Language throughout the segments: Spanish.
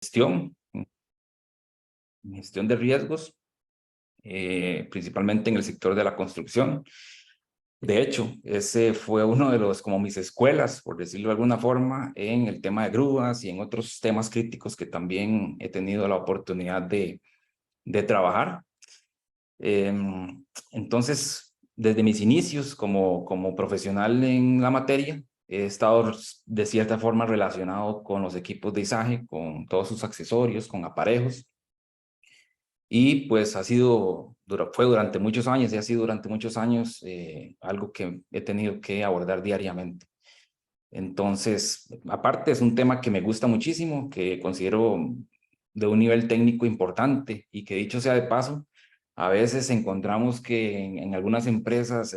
gestión, gestión de riesgos, principalmente en el sector de la construcción. De hecho, ese fue uno de los, como mis escuelas, por decirlo de alguna forma, en el tema de grúas y en otros temas críticos que también he tenido la oportunidad de trabajar. Entonces, desde mis inicios como profesional en la materia, he estado de cierta forma relacionado con los equipos de izaje, con todos sus accesorios, con aparejos. Y pues fue durante muchos años y ha sido durante muchos años algo que he tenido que abordar diariamente. Entonces, aparte es un tema que me gusta muchísimo, que considero de un nivel técnico importante y que dicho sea de paso, a veces encontramos que en algunas empresas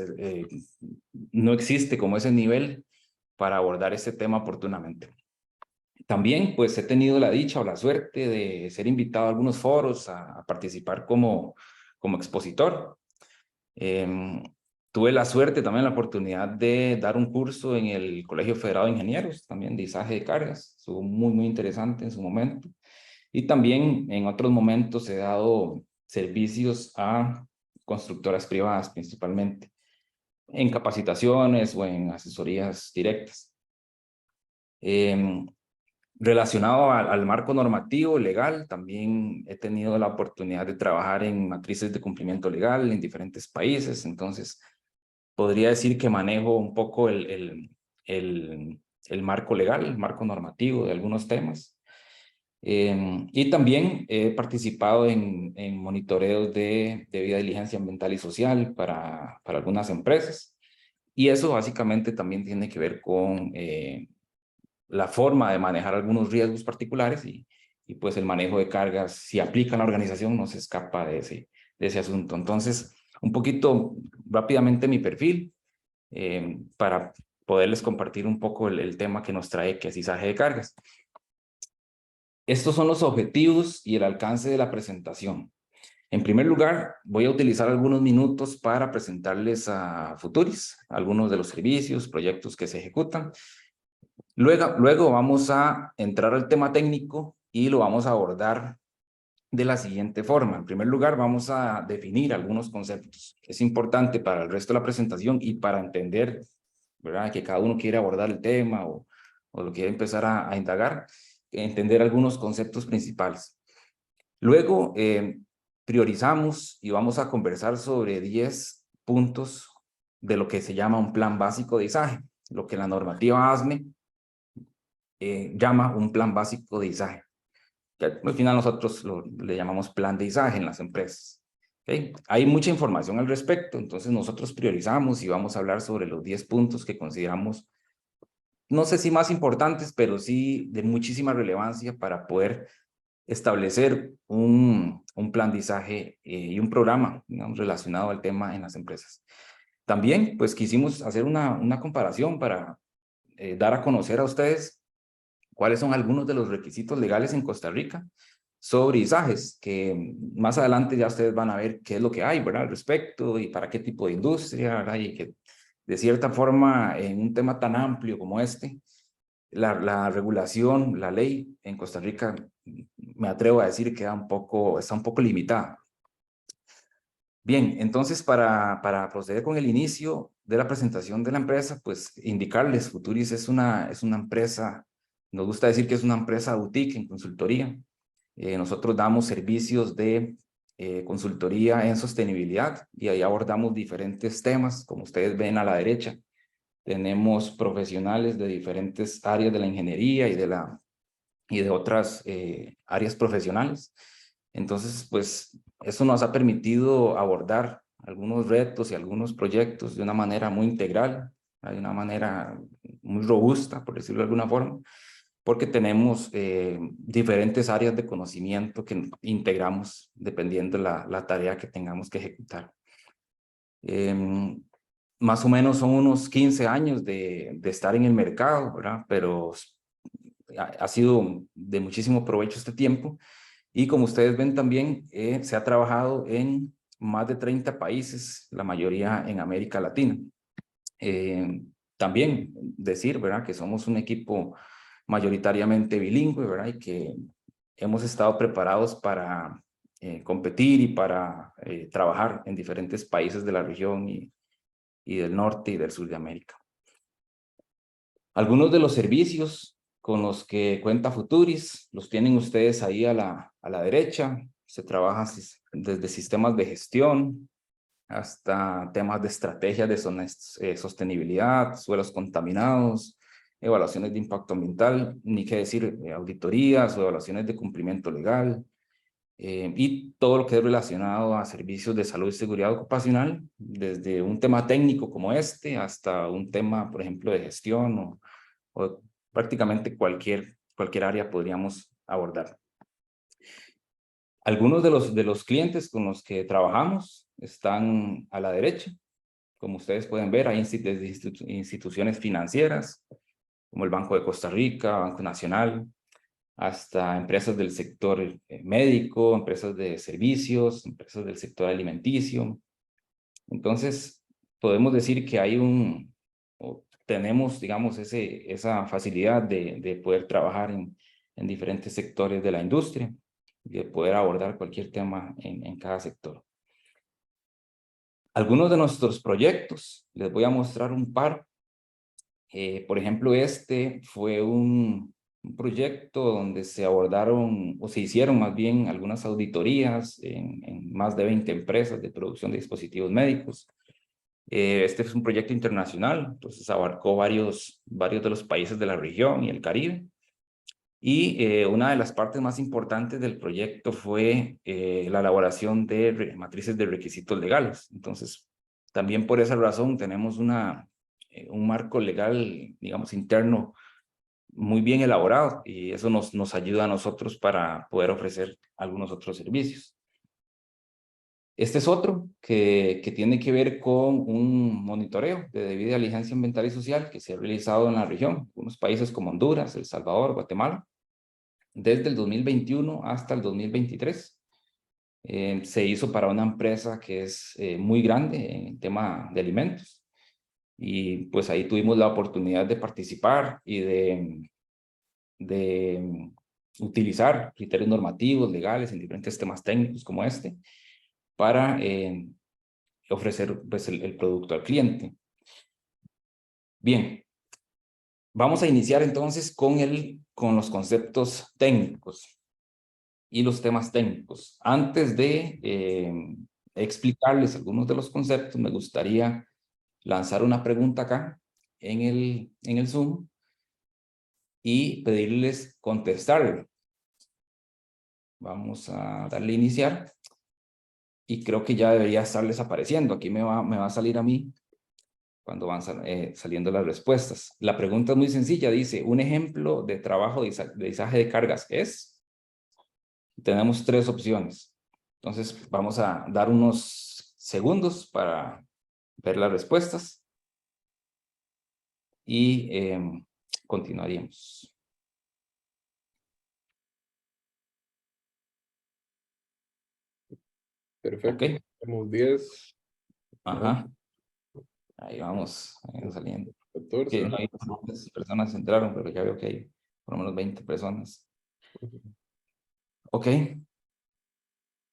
no existe como ese nivel para abordar este tema oportunamente. También pues he tenido la dicha o la suerte de ser invitado a algunos foros a participar como expositor. Tuve la suerte, también la oportunidad de dar un curso en el Colegio Federado de Ingenieros, también de izaje de cargas. Estuvo muy interesante en su momento. Y también en otros momentos he dado servicios a constructoras privadas principalmente, en capacitaciones o en asesorías directas. Relacionado al marco normativo legal, también he tenido la oportunidad de trabajar en matrices de cumplimiento legal en diferentes países, entonces podría decir que manejo un poco el marco legal, el marco normativo de algunos temas. Y también he participado en monitoreos de debida diligencia ambiental y social para algunas empresas. Y eso básicamente también tiene que ver con la forma de manejar algunos riesgos particulares y pues el manejo de cargas, si aplica en la organización, no se escapa de ese asunto. Entonces, un poquito rápidamente mi perfil para poderles compartir un poco el tema que nos trae, que es izaje de cargas. Estos son los objetivos y el alcance de la presentación. En primer lugar, voy a utilizar algunos minutos para presentarles a Futuris, algunos de los servicios, proyectos que se ejecutan. Luego vamos a entrar al tema técnico y lo vamos a abordar de la siguiente forma. En primer lugar, vamos a definir algunos conceptos. Es importante para el resto de la presentación y para entender, ¿verdad?, que cada uno quiere abordar el tema o lo quiere empezar a indagar, entender algunos conceptos principales. Luego, priorizamos y vamos a conversar sobre 10 puntos de lo que se llama un plan básico de izaje, lo que la normativa ASME llama un plan básico de izaje. Que al final nosotros le llamamos plan de izaje en las empresas. ¿Okay? Hay mucha información al respecto, entonces nosotros priorizamos y vamos a hablar sobre los 10 puntos que consideramos, no sé si más importantes, pero sí de muchísima relevancia para poder establecer un plan de izaje y un programa, digamos, relacionado al tema en las empresas. También, pues quisimos hacer una comparación para dar a conocer a ustedes cuáles son algunos de los requisitos legales en Costa Rica sobre izajes, que más adelante ya ustedes van a ver qué es lo que hay, ¿verdad?, al respecto y para qué tipo de industria, ¿verdad? Y que de cierta forma en un tema tan amplio como este, la regulación, la ley en Costa Rica, me atrevo a decir que está un poco limitada. Bien, entonces para proceder con el inicio de la presentación de la empresa, pues indicarles, Futuris es una empresa, nos gusta decir que es una empresa boutique en consultoría. Nosotros damos servicios de consultoría en sostenibilidad y ahí abordamos diferentes temas, como ustedes ven a la derecha. Tenemos profesionales de diferentes áreas de la ingeniería y de otras áreas profesionales. Entonces, pues eso nos ha permitido abordar algunos retos y algunos proyectos de una manera muy integral, de una manera muy robusta, por decirlo de alguna forma, porque tenemos diferentes áreas de conocimiento que integramos dependiendo de la tarea que tengamos que ejecutar. Más o menos son unos 15 años de estar en el mercado, ¿verdad? Pero ha sido de muchísimo provecho este tiempo y como ustedes ven también se ha trabajado en más de 30 países, la mayoría en América Latina. También decir, ¿verdad?, que somos un equipo mayoritariamente bilingüe, ¿verdad?, y que hemos estado preparados para competir y para trabajar en diferentes países de la región y del norte y del sur de América. Algunos de los servicios con los que cuenta Futuris los tienen ustedes ahí a la derecha. Se trabaja desde sistemas de gestión hasta temas de estrategias de sostenibilidad, suelos contaminados, evaluaciones de impacto ambiental, ni qué decir, auditorías o evaluaciones de cumplimiento legal, y todo lo que es relacionado a servicios de salud y seguridad ocupacional, desde un tema técnico como este hasta un tema, por ejemplo, de gestión o prácticamente cualquier área podríamos abordar. Algunos de los clientes con los que trabajamos están a la derecha. Como ustedes pueden ver, hay instituciones financieras, como el Banco de Costa Rica, Banco Nacional, hasta empresas del sector médico, empresas de servicios, empresas del sector alimenticio. Entonces, podemos decir que hay tenemos, digamos, esa facilidad de poder trabajar en diferentes sectores de la industria y de poder abordar cualquier tema en cada sector. Algunos de nuestros proyectos, les voy a mostrar un par. Por ejemplo, este fue un proyecto donde se abordaron, o se hicieron más bien, algunas auditorías en más de 20 empresas de producción de dispositivos médicos. Este es un proyecto internacional, entonces abarcó varios de los países de la región y el Caribe. Y una de las partes más importantes del proyecto fue la elaboración de matrices de requisitos legales. Entonces, también por esa razón tenemos un marco legal, digamos, interno muy bien elaborado, y eso nos ayuda a nosotros para poder ofrecer algunos otros servicios. Este es otro que tiene que ver con un monitoreo de debida diligencia ambiental y social que se ha realizado en la región, algunos países como Honduras, El Salvador, Guatemala, desde el 2021 hasta el 2023. Se hizo para una empresa que es muy grande en el tema de alimentos, y pues ahí tuvimos la oportunidad de participar y de utilizar criterios normativos, legales, en diferentes temas técnicos como este, para ofrecer pues, el producto al cliente. Bien, vamos a iniciar entonces con los conceptos técnicos y los temas técnicos. Antes de explicarles algunos de los conceptos, me gustaría lanzar una pregunta acá en el Zoom y pedirles contestarlo. Vamos a darle a iniciar y creo que ya debería estarles apareciendo. Aquí me va a salir a mí cuando van saliendo las respuestas. La pregunta es muy sencilla, dice, un ejemplo de trabajo de izaje de cargas es... Tenemos 3 opciones. Entonces, vamos a dar unos segundos para ver las respuestas y continuaríamos. Perfecto. Ok. Tenemos 10. Ajá. Ahí vamos saliendo. 14. Que no hay muchas personas entraron, pero ya veo que hay por lo menos 20 personas. Ok.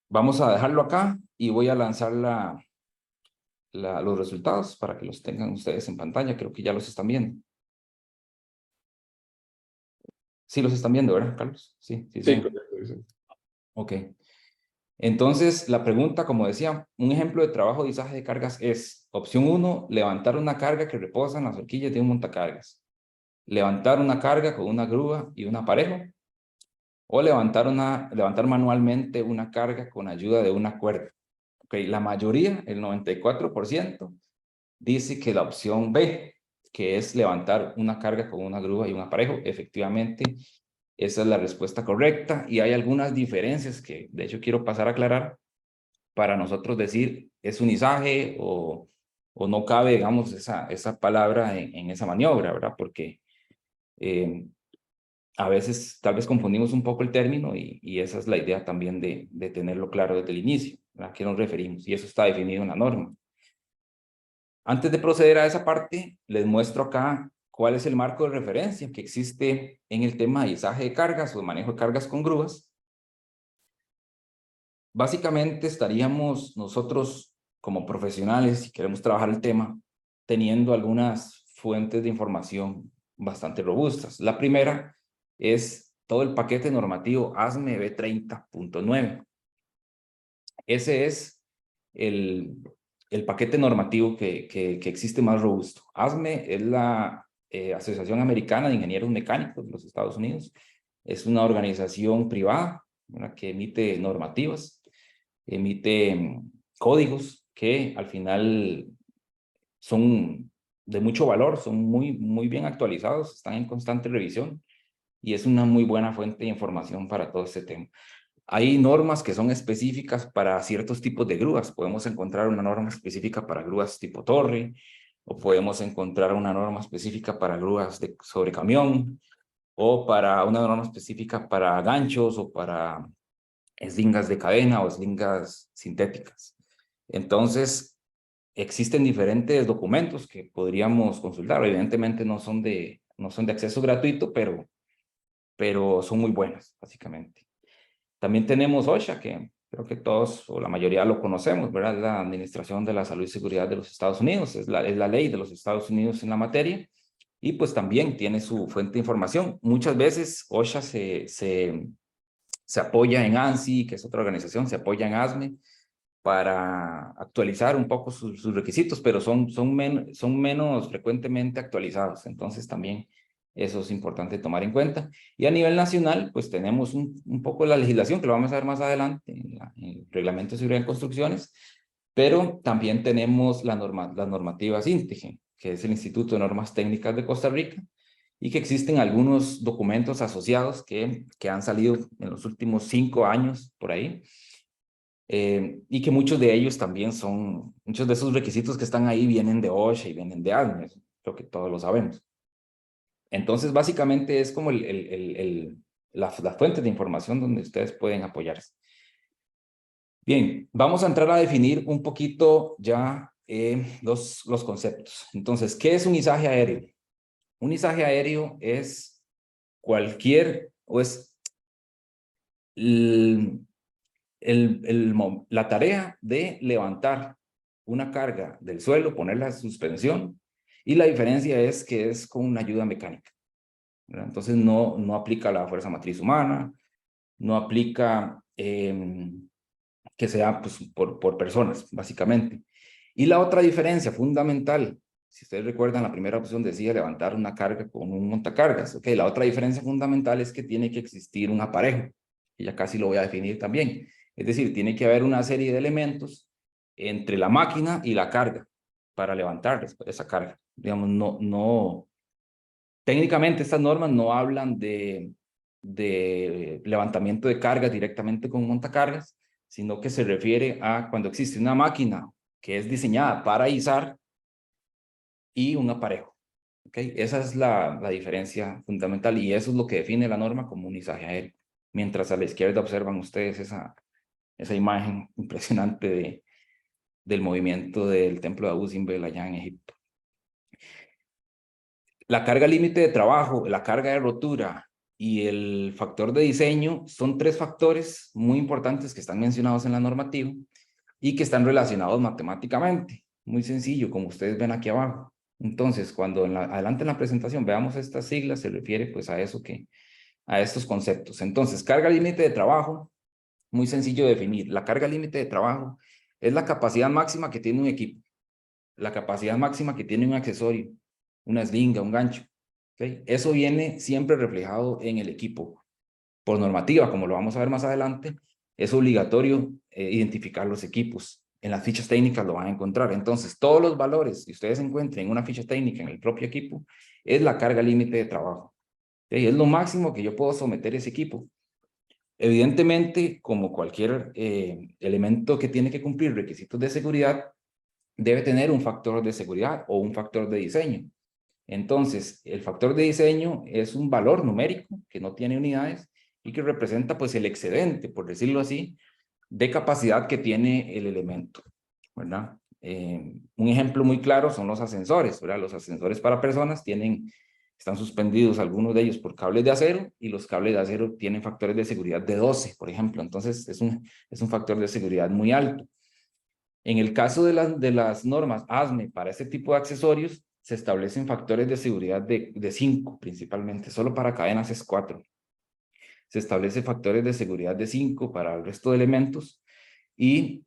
Vamos a dejarlo acá y voy a lanzar los resultados para que los tengan ustedes en pantalla. Creo que ya los están viendo. Sí los están viendo, ¿verdad, Carlos? Sí, sí. Sí, correcto. Ok. Entonces, la pregunta, como decía, un ejemplo de trabajo de izaje de cargas es, opción 1, levantar una carga que reposa en las horquillas de un montacargas. Levantar una carga con una grúa y un aparejo. O levantar manualmente una carga con ayuda de una cuerda. Okay, la mayoría, el 94%, dice que la opción B, que es levantar una carga con una grúa y un aparejo. Efectivamente, esa es la respuesta correcta, y hay algunas diferencias que de hecho quiero pasar a aclarar para nosotros decir es un izaje o no cabe, digamos, esa palabra en esa maniobra, ¿verdad? Porque a veces tal vez confundimos un poco el término y esa es la idea también de tenerlo claro desde el inicio, ¿a qué nos referimos? Y eso está definido en la norma. Antes de proceder a esa parte, les muestro acá cuál es el marco de referencia que existe en el tema de izaje de cargas o de manejo de cargas con grúas básicamente estaríamos nosotros como profesionales, si queremos trabajar el tema, teniendo algunas fuentes de información bastante robustas. La primera es todo el paquete normativo ASME B30.9. Ese es el paquete normativo que existe más robusto. ASME es la Asociación Americana de Ingenieros Mecánicos de los Estados Unidos. Es una organización privada, ¿verdad?, que emite normativas, emite códigos que al final son de mucho valor, son muy bien actualizados, están en constante revisión y es una muy buena fuente de información para todo este tema. Hay normas que son específicas para ciertos tipos de grúas. Podemos encontrar una norma específica para grúas tipo torre, o podemos encontrar una norma específica para grúas sobre camión, o para una norma específica para ganchos o para eslingas de cadena o eslingas sintéticas. Entonces, existen diferentes documentos que podríamos consultar. Evidentemente no son de acceso gratuito, pero son muy buenas, básicamente. También tenemos OSHA, que creo que todos o la mayoría lo conocemos, ¿verdad? Es la Administración de la Salud y Seguridad de los Estados Unidos, es la ley de los Estados Unidos en la materia, y pues también tiene su fuente de información. Muchas veces OSHA se apoya en ANSI, que es otra organización, se apoya en ASME, para actualizar un poco sus requisitos, pero son menos frecuentemente actualizados. Entonces también eso es importante tomar en cuenta. Y a nivel nacional, pues tenemos un poco la legislación, que lo vamos a ver más adelante, en el Reglamento de Seguridad en Construcciones, pero también tenemos las normativas INTEGE, que es el Instituto de Normas Técnicas de Costa Rica, y que existen algunos documentos asociados que han salido en los últimos 5 años por ahí, y que muchos de ellos también muchos de esos requisitos que están ahí vienen de OSHA y vienen de ASME, creo que todos lo sabemos. Entonces, básicamente es como la fuente de información donde ustedes pueden apoyarse. Bien, vamos a entrar a definir un poquito ya los conceptos. Entonces, ¿qué es un izaje aéreo? Un izaje aéreo es la tarea de levantar una carga del suelo, ponerla en suspensión, y la diferencia es que es con una ayuda mecánica, ¿verdad? Entonces no aplica la fuerza matriz humana, no aplica que sea pues, por personas, básicamente. Y la otra diferencia fundamental, si ustedes recuerdan, la primera opción decía levantar una carga con un montacargas. Okay, la otra diferencia fundamental es que tiene que existir un aparejo, y ya casi lo voy a definir también. Es decir, tiene que haber una serie de elementos entre la máquina y la carga para levantar esa carga. Digamos, técnicamente estas normas no hablan de levantamiento de cargas directamente con montacargas, sino que se refiere a cuando existe una máquina que es diseñada para izar y un aparejo. ¿Okay? Esa es la diferencia fundamental y eso es lo que define la norma como un izaje aéreo. Mientras a la izquierda observan ustedes esa imagen impresionante del movimiento del templo de Abu Simbel allá en Egipto. La carga límite de trabajo, la carga de rotura y el factor de diseño son 3 factores muy importantes que están mencionados en la normativa y que están relacionados matemáticamente. Muy sencillo, como ustedes ven aquí abajo. Entonces, cuando adelante en la presentación veamos estas siglas, se refiere pues a estos conceptos. Entonces, carga límite de trabajo, muy sencillo de definir. La carga límite de trabajo es la capacidad máxima que tiene un equipo, la capacidad máxima que tiene un accesorio, una eslinga, un gancho. ¿Okay? Eso viene siempre reflejado en el equipo. Por normativa, como lo vamos a ver más adelante, es obligatorio identificar los equipos. En las fichas técnicas lo van a encontrar. Entonces, todos los valores que ustedes encuentren en una ficha técnica en el propio equipo es la carga límite de trabajo. ¿Okay? Es lo máximo que yo puedo someter ese equipo. Evidentemente, como cualquier elemento que tiene que cumplir requisitos de seguridad, debe tener un factor de seguridad o un factor de diseño. Entonces, el factor de diseño es un valor numérico que no tiene unidades y que representa pues el excedente, por decirlo así, de capacidad que tiene el elemento, ¿verdad? Un ejemplo muy claro son los ascensores, ¿verdad? Los ascensores para personas tienen Están suspendidos algunos de ellos por cables de acero y los cables de acero tienen factores de seguridad de 12, por ejemplo. Entonces, es un factor de seguridad muy alto. En el caso de las normas ASME para este tipo de accesorios, se establecen factores de seguridad de 5 principalmente, solo para cadenas es 4. Se establece factores de seguridad de 5 para el resto de elementos y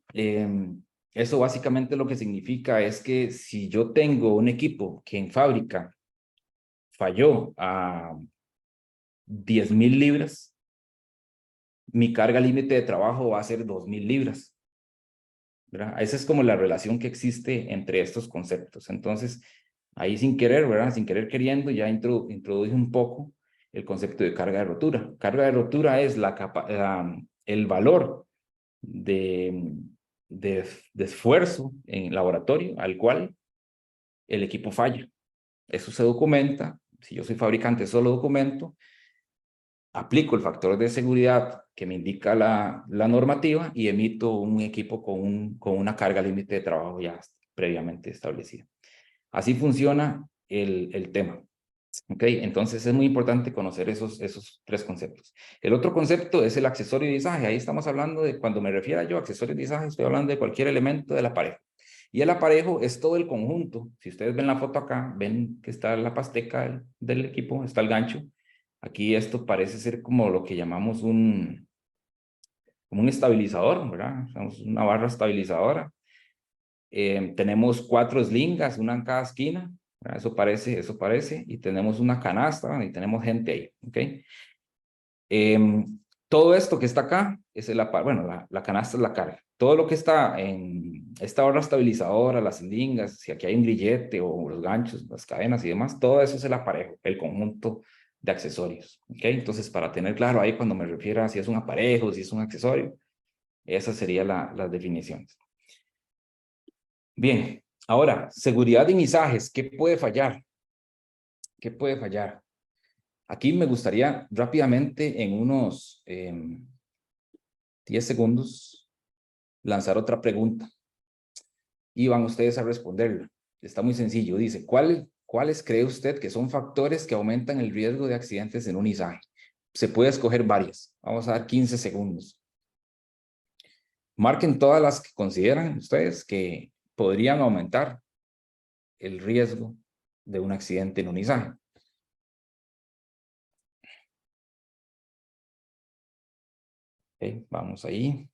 eso básicamente lo que significa es que si yo tengo un equipo que en fábrica falló a 10,000 libras, mi carga límite de trabajo va a ser 2,000 libras. ¿Verdad? Esa es como la relación que existe entre estos conceptos. Entonces, ahí sin querer, ¿verdad? Sin querer queriendo, ya introduje un poco el concepto de carga de rotura. Carga de rotura es el valor de esfuerzo en laboratorio al cual el equipo falla. Eso se documenta. Si yo soy fabricante, eso lo documento. Aplico el factor de seguridad que me indica la normativa y emito un equipo con una carga límite de trabajo ya previamente establecida. Así funciona el tema. ¿Ok? Entonces es muy importante conocer esos 3 conceptos. El otro concepto es el accesorio de izaje. Ahí estamos hablando de, cuando me refiero yo a accesorio de izaje, estoy hablando de cualquier elemento del aparejo. Y el aparejo es todo el conjunto. Si ustedes ven la foto acá, ven que está la pasteca del equipo, está el gancho. Aquí esto parece ser como lo que llamamos como un estabilizador, ¿verdad? Una barra estabilizadora. Tenemos 4 slingas, una en cada esquina, ¿verdad? Eso parece, y tenemos una canasta y tenemos gente ahí, ¿ok? Todo esto que está acá es bueno, la canasta es la carga. Todo lo que está en esta barra estabilizadora, las slingas, si aquí hay un grillete o los ganchos, las cadenas y demás, todo eso es el aparejo, el conjunto de accesorios, ¿ok? Entonces, para tener claro ahí cuando me refiero a si es un aparejo, si es un accesorio, esas serían las definiciones. Bien, ahora, seguridad de izajes, ¿qué puede fallar? ¿Qué puede fallar? Aquí me gustaría rápidamente en unos 10 segundos lanzar otra pregunta y van ustedes a responderla. Está muy sencillo. Dice, ¿cuáles cree usted que son factores que aumentan el riesgo de accidentes en un izaje? Se puede escoger varias. Vamos a dar 15 segundos. Marquen todas las que consideran ustedes que podrían aumentar el riesgo de un accidente en un izaje. Okay, vamos ahí.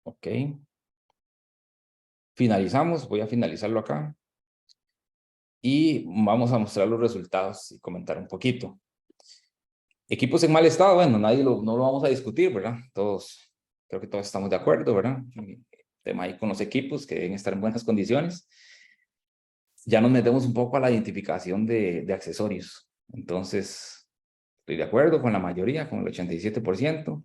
Ok. Finalizamos. Voy a finalizarlo acá. Y vamos a mostrar los resultados y comentar un poquito. Equipos en mal estado, bueno, no lo vamos a discutir, ¿verdad? Creo que todos estamos de acuerdo, ¿verdad? El tema ahí con los equipos que deben estar en buenas condiciones. Ya nos metemos un poco a la identificación de accesorios. Entonces, estoy de acuerdo con la mayoría, con el 87%.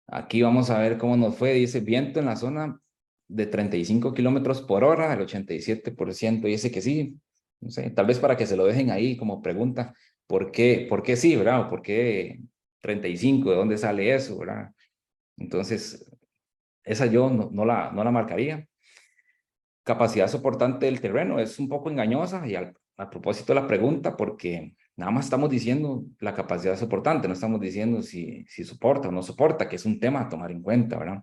Aquí vamos a ver cómo nos fue. Dice viento en la zona de 35 kilómetros por hora, el 87% dice que sí. No sé, tal vez para que se lo dejen ahí como pregunta, ¿por qué sí, verdad? ¿Por qué 35? ¿De dónde sale eso, verdad? Entonces, esa yo no la marcaría. Capacidad soportante del terreno es un poco engañosa y a propósito de la pregunta, porque nada más estamos diciendo la capacidad soportante, no estamos diciendo si soporta o no soporta, que es un tema a tomar en cuenta, ¿verdad?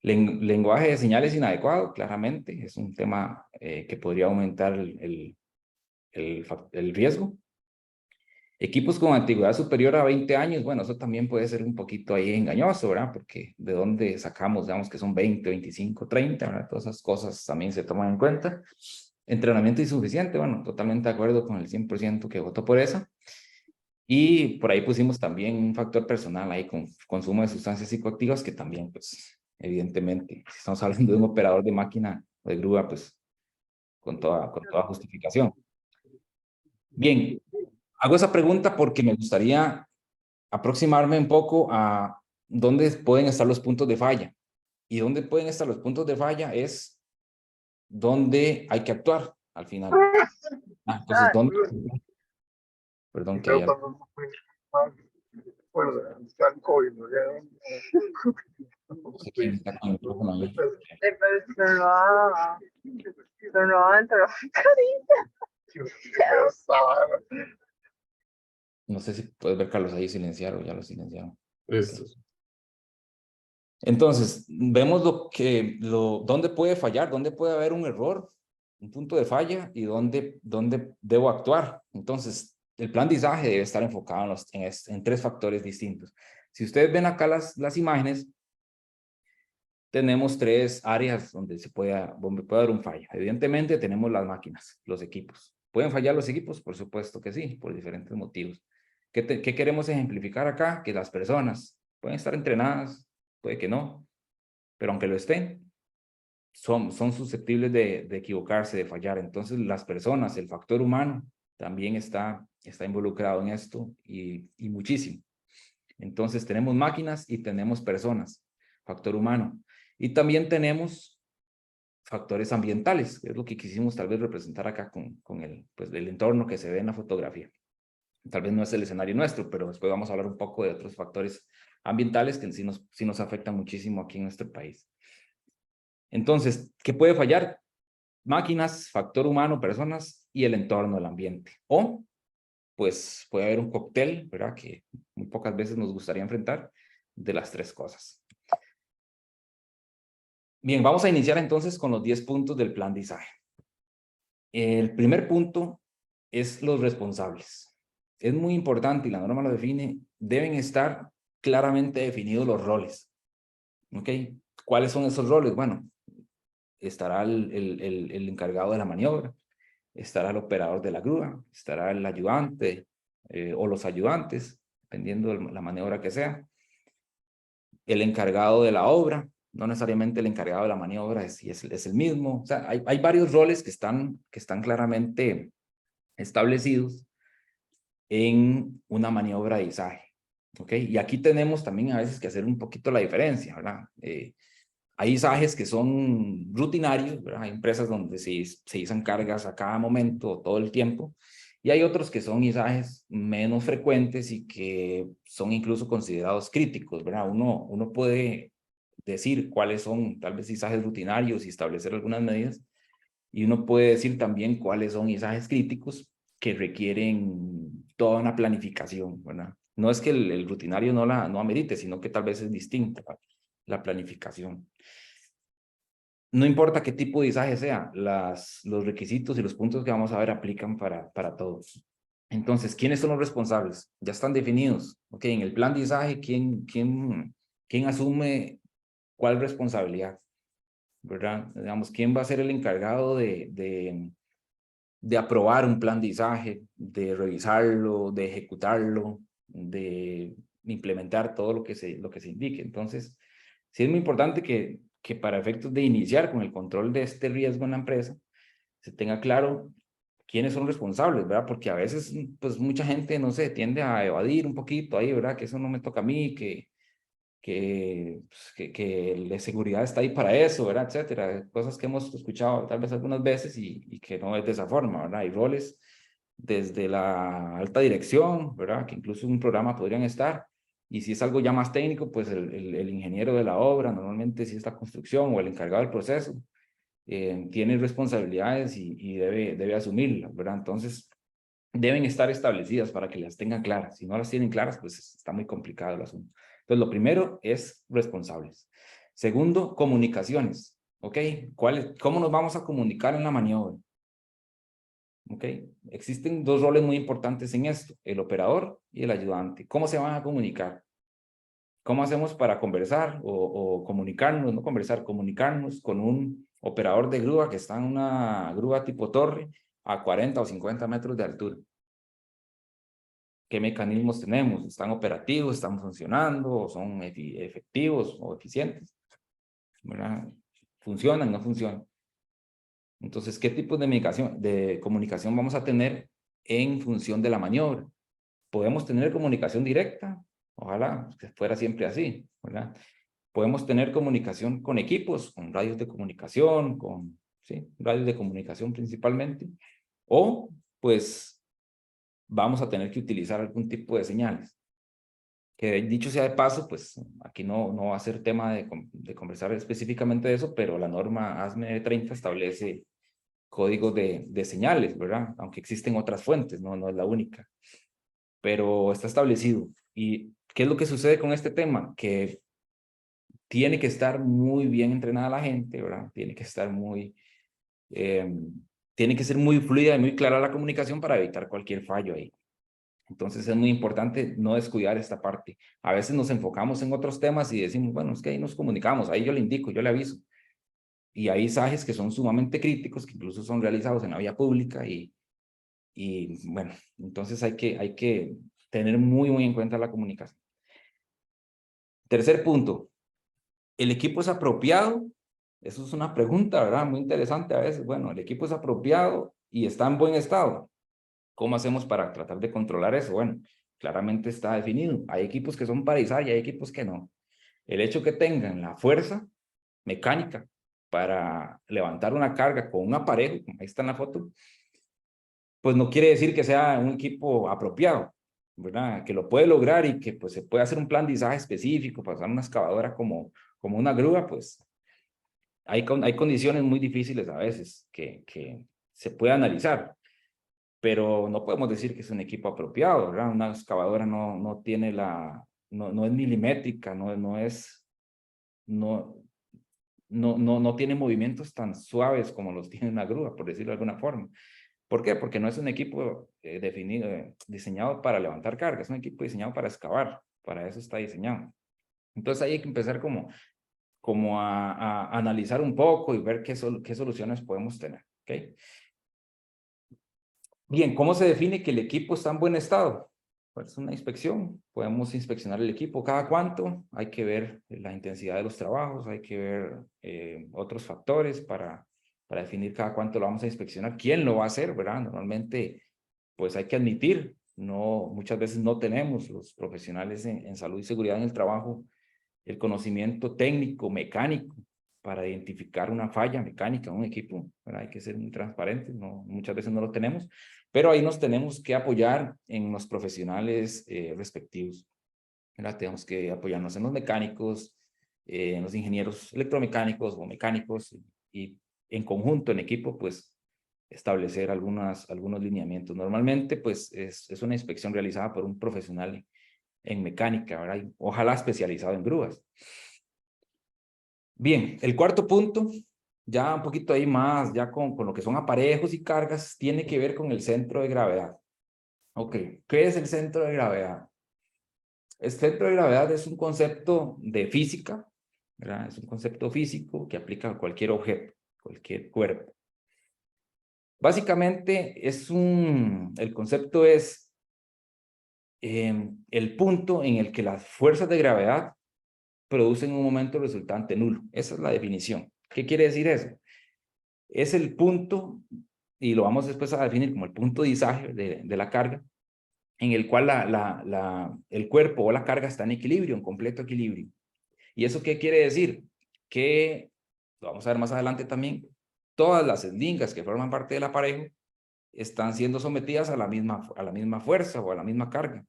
Lenguaje de señales inadecuado, claramente, es un tema que podría aumentar el riesgo. Equipos con antigüedad superior a 20 años, bueno, eso también puede ser un poquito ahí engañoso, ¿verdad? Porque de dónde sacamos, digamos que son 20, 25, 30, ¿verdad? Todas esas cosas también se toman en cuenta. Entrenamiento insuficiente, bueno, totalmente de acuerdo con el 100% que votó por esa. Y por ahí pusimos también un factor personal ahí con consumo de sustancias psicoactivas que también, pues, evidentemente, si estamos hablando de un operador de máquina o de grúa, pues, con toda justificación. Bien, hago esa pregunta porque me gustaría aproximarme un poco a dónde pueden estar los puntos de falla. Y dónde pueden estar los puntos de falla es donde hay que actuar al final. Entonces, ¿dónde? Perdón que haya... Bueno, está el COVID, ¿no? No sé quién está con el micrófono abierto. No sé si puedes ver, Carlos, ahí silenciar o ya lo silenciaron. Listo. Okay. Entonces, vemos dónde puede fallar, dónde puede haber un error, un punto de falla y dónde debo actuar. Entonces, el plan de izaje debe estar enfocado en 3 factores distintos. Si ustedes ven acá las imágenes, tenemos 3 áreas donde puede haber un fallo. Evidentemente, tenemos las máquinas, los equipos. ¿Pueden fallar los equipos? Por supuesto que sí, por diferentes motivos. ¿Qué queremos ejemplificar acá? Que las personas pueden estar entrenadas, puede que no, pero aunque lo estén, son susceptibles de equivocarse, de fallar. Entonces, las personas, el factor humano, también está involucrado en esto y muchísimo. Entonces, tenemos máquinas y tenemos personas, factor humano. Y también tenemos factores ambientales, que es lo que quisimos tal vez representar acá con el entorno que se ve en la fotografía. Tal vez no es el escenario nuestro, pero después vamos a hablar un poco de otros factores ambientales que sí nos afectan muchísimo aquí en nuestro país. Entonces, ¿qué puede fallar? Máquinas, factor humano, personas y el entorno, el ambiente. O, pues, puede haber un cóctel, ¿verdad? Que muy pocas veces nos gustaría enfrentar de las 3 cosas. Bien, vamos a iniciar entonces con los 10 puntos del plan de izaje. El primer punto es los responsables. Es muy importante, y la norma lo define, deben estar claramente definidos los roles. ¿Ok? ¿Cuáles son esos roles? Bueno, estará el encargado de la maniobra, estará el operador de la grúa, estará el ayudante o los ayudantes, dependiendo de la maniobra que sea, el encargado de la obra, no necesariamente el encargado de la maniobra es el mismo. O sea, hay varios roles que están claramente establecidos en una maniobra de izaje. ¿Ok? Y aquí tenemos también a veces que hacer un poquito la diferencia, ¿verdad? Hay izajes que son rutinarios, ¿verdad? Hay empresas donde se izan cargas a cada momento, todo el tiempo, y hay otros que son izajes menos frecuentes y que son incluso considerados críticos, ¿verdad? Uno puede decir cuáles son tal vez izajes rutinarios y establecer algunas medidas, y uno puede decir también cuáles son izajes críticos que requieren toda una planificación, ¿verdad? No es que el rutinario no amerite, sino que tal vez es distinta la planificación. No importa qué tipo de izaje sea, los requisitos y los puntos que vamos a ver aplican para todos. Entonces, ¿quiénes son los responsables? Ya están definidos. Ok, en el plan de izaje, ¿quién asume cuál responsabilidad? ¿Verdad? Digamos, ¿quién va a ser el encargado de aprobar un plan de izaje, de revisarlo, de ejecutarlo, de implementar todo lo que se indique? Entonces, sí es muy importante que para efectos de iniciar con el control de este riesgo en la empresa, se tenga claro quiénes son responsables, ¿verdad? Porque a veces, pues mucha gente, no sé, tiende a evadir un poquito ahí, ¿verdad? Que eso no me toca a mí, que la seguridad está ahí para eso, ¿verdad? Etcétera. Cosas que hemos escuchado tal vez algunas veces y que no es de esa forma, ¿verdad? Hay roles desde la alta dirección, ¿verdad? Que incluso en un programa podrían estar. Y si es algo ya más técnico, pues el ingeniero de la obra, normalmente si es la construcción o el encargado del proceso, tiene responsabilidades y debe asumirlas, ¿verdad? Entonces, deben estar establecidas para que las tengan claras. Si no las tienen claras, pues está muy complicado el asunto. Entonces, lo primero es responsables. Segundo, comunicaciones. ¿Ok? ¿Cómo nos vamos a comunicar en la maniobra? ¿Ok? Existen 2 roles muy importantes en esto, el operador y el ayudante. ¿Cómo se van a comunicar? ¿Cómo hacemos para conversar o comunicarnos, no conversar, comunicarnos con un operador de grúa que está en una grúa tipo torre a 40 o 50 metros de altura? ¿Qué mecanismos tenemos? ¿Están operativos? ¿Están funcionando? ¿O son efectivos o eficientes? ¿Verdad? ¿Funcionan? ¿No funcionan? Entonces, ¿qué tipo de comunicación vamos a tener en función de la maniobra? ¿Podemos tener comunicación directa? Ojalá que fuera siempre así, ¿verdad? Podemos tener comunicación con equipos, con radios de comunicación, sí, radios de comunicación principalmente, o pues vamos a tener que utilizar algún tipo de señales. que dicho sea de paso, pues aquí no va a ser tema de conversar específicamente de eso, pero la norma ASME 30 establece códigos de señales, ¿verdad? Aunque existen otras fuentes, no es la única, pero está establecido. ¿Y qué es lo que sucede con este tema? Que tiene que estar muy bien entrenada la gente, ¿verdad? Tiene que estar tiene que ser muy fluida y muy clara la comunicación para evitar cualquier fallo ahí. Entonces es muy importante no descuidar esta parte. A veces nos enfocamos en otros temas y decimos, bueno, es que ahí nos comunicamos, ahí yo le indico, yo le aviso. Y hay mensajes que son sumamente críticos, que incluso son realizados en la vía pública y bueno, entonces hay que tener muy en cuenta la comunicación. Tercer punto, ¿el equipo es apropiado? Eso es una pregunta, ¿verdad? Muy interesante a veces. Bueno, ¿el equipo es apropiado y está en buen estado? ¿Cómo hacemos para tratar de controlar eso? Bueno, claramente está definido. Hay equipos que son para izar y hay equipos que no. El hecho que tengan la fuerza mecánica para levantar una carga con un aparejo, como ahí está en la foto, pues no quiere decir que sea un equipo apropiado, ¿verdad? Que lo puede lograr y que pues se puede hacer un plan de izaje específico para usar una excavadora como una grúa, pues hay condiciones muy difíciles a veces que se puede analizar, pero no podemos decir que es un equipo apropiado, ¿verdad? Una excavadora no tiene no es milimétrica, no tiene movimientos tan suaves como los tiene una grúa, por decirlo de alguna forma. ¿Por qué? Porque no es un equipo diseñado para levantar cargas, es un equipo diseñado para excavar, para eso está diseñado. Entonces ahí hay que empezar como a analizar un poco y ver qué soluciones podemos tener, ¿ok? Bien, ¿cómo se define que el equipo está en buen estado? Pues una inspección, podemos inspeccionar el equipo cada cuánto, hay que ver la intensidad de los trabajos, hay que ver otros factores para definir cada cuánto lo vamos a inspeccionar, quién lo va a hacer, ¿verdad? Normalmente, pues hay que admitir, muchas veces no tenemos los profesionales en salud y seguridad en el trabajo el conocimiento técnico, mecánico, para identificar una falla mecánica en un equipo, ¿verdad? Hay que ser muy transparentes, muchas veces no lo tenemos, pero ahí nos tenemos que apoyar en los profesionales respectivos, ¿verdad? Tenemos que apoyarnos en los mecánicos, en los ingenieros electromecánicos o mecánicos, y en conjunto, en equipo, pues establecer algunos lineamientos. Normalmente, pues es una inspección realizada por un profesional en mecánica, ¿verdad? Y ojalá especializado en grúas. Bien, el cuarto punto, ya un poquito ahí más, ya con lo que son aparejos y cargas, tiene que ver con el centro de gravedad. Ok, ¿qué es el centro de gravedad? El centro de gravedad es un concepto de física, ¿verdad? Es un concepto físico que aplica a cualquier objeto, cualquier cuerpo. Básicamente, el concepto es el punto en el que las fuerzas de gravedad producen un momento resultante nulo. Esa es la definición. ¿Qué quiere decir eso? Es el punto, y lo vamos después a definir como el punto de izaje de la carga, en el cual el cuerpo o la carga está en equilibrio, en completo equilibrio. ¿Y eso qué quiere decir? Que, lo vamos a ver más adelante también, todas las eslingas que forman parte del aparejo están siendo sometidas a la misma fuerza o a la misma carga.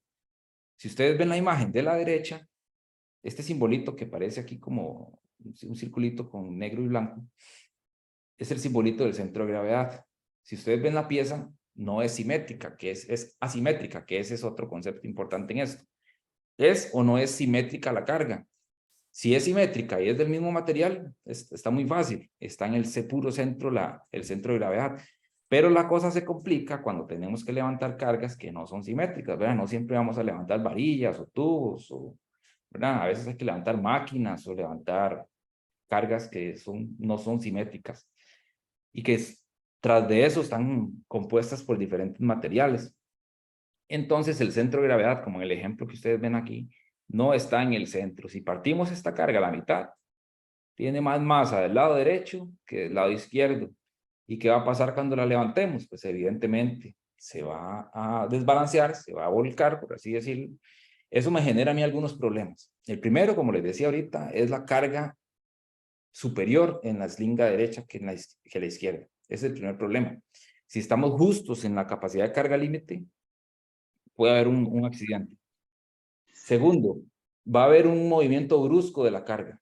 Si ustedes ven la imagen de la derecha, este simbolito que parece aquí como un circulito con negro y blanco, es el simbolito del centro de gravedad. Si ustedes ven la pieza, no es simétrica, es asimétrica, que ese es otro concepto importante en esto. ¿Es o no es simétrica la carga? Si es simétrica y es del mismo material, está muy fácil. Está en el puro centro, el centro de gravedad. Pero la cosa se complica cuando tenemos que levantar cargas que no son simétricas, ¿verdad? No siempre vamos a levantar varillas o tubos, ¿verdad? A veces hay que levantar máquinas o levantar cargas que no son simétricas y que tras de eso están compuestas por diferentes materiales. Entonces el centro de gravedad, como en el ejemplo que ustedes ven aquí, no está en el centro. Si partimos esta carga a la mitad, tiene más masa del lado derecho que del lado izquierdo. ¿Y qué va a pasar cuando la levantemos? Pues evidentemente se va a desbalancear, se va a volcar, por así decirlo. Eso me genera a mí algunos problemas. El primero, como les decía ahorita, es la carga superior en la eslinga derecha que la izquierda. Ese es el primer problema. Si estamos justos en la capacidad de carga límite, puede haber un accidente. Segundo, va a haber un movimiento brusco de la carga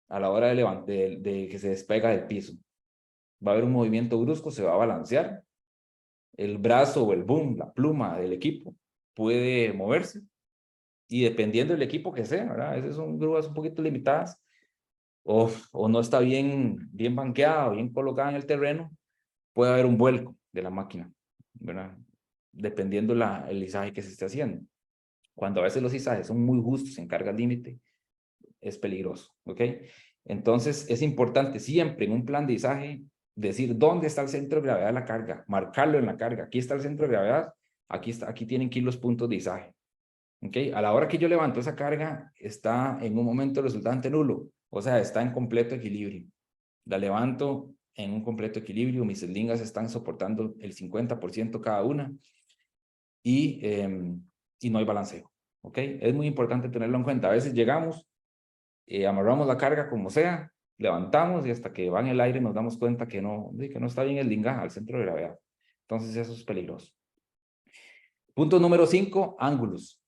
a la hora de que se despega del piso. Va a haber un movimiento brusco, se va a balancear. El brazo o el boom, la pluma del equipo puede moverse. Y dependiendo del equipo que sea, ¿verdad? A veces son grúas un poquito limitadas o no está bien banqueada o bien colocada en el terreno, puede haber un vuelco de la máquina, ¿verdad? Dependiendo el izaje que se esté haciendo. Cuando a veces los izajes son muy justos en carga límite, es peligroso, ¿ok? Entonces, es importante siempre en un plan de izaje decir dónde está el centro de gravedad de la carga, marcarlo en la carga. Aquí está el centro de gravedad, aquí tienen que ir los puntos de izaje. ¿Ok? A la hora que yo levanto esa carga, está en un momento resultante nulo, o sea, está en completo equilibrio. La levanto en un completo equilibrio, mis eslingas están soportando el 50% cada una y no hay balanceo. ¿Ok? Es muy importante tenerlo en cuenta. A veces llegamos, amarramos la carga como sea, levantamos y hasta que va en el aire nos damos cuenta que no está bien el linga al centro de gravedad. Entonces eso es peligroso. Punto número 5, ángulos.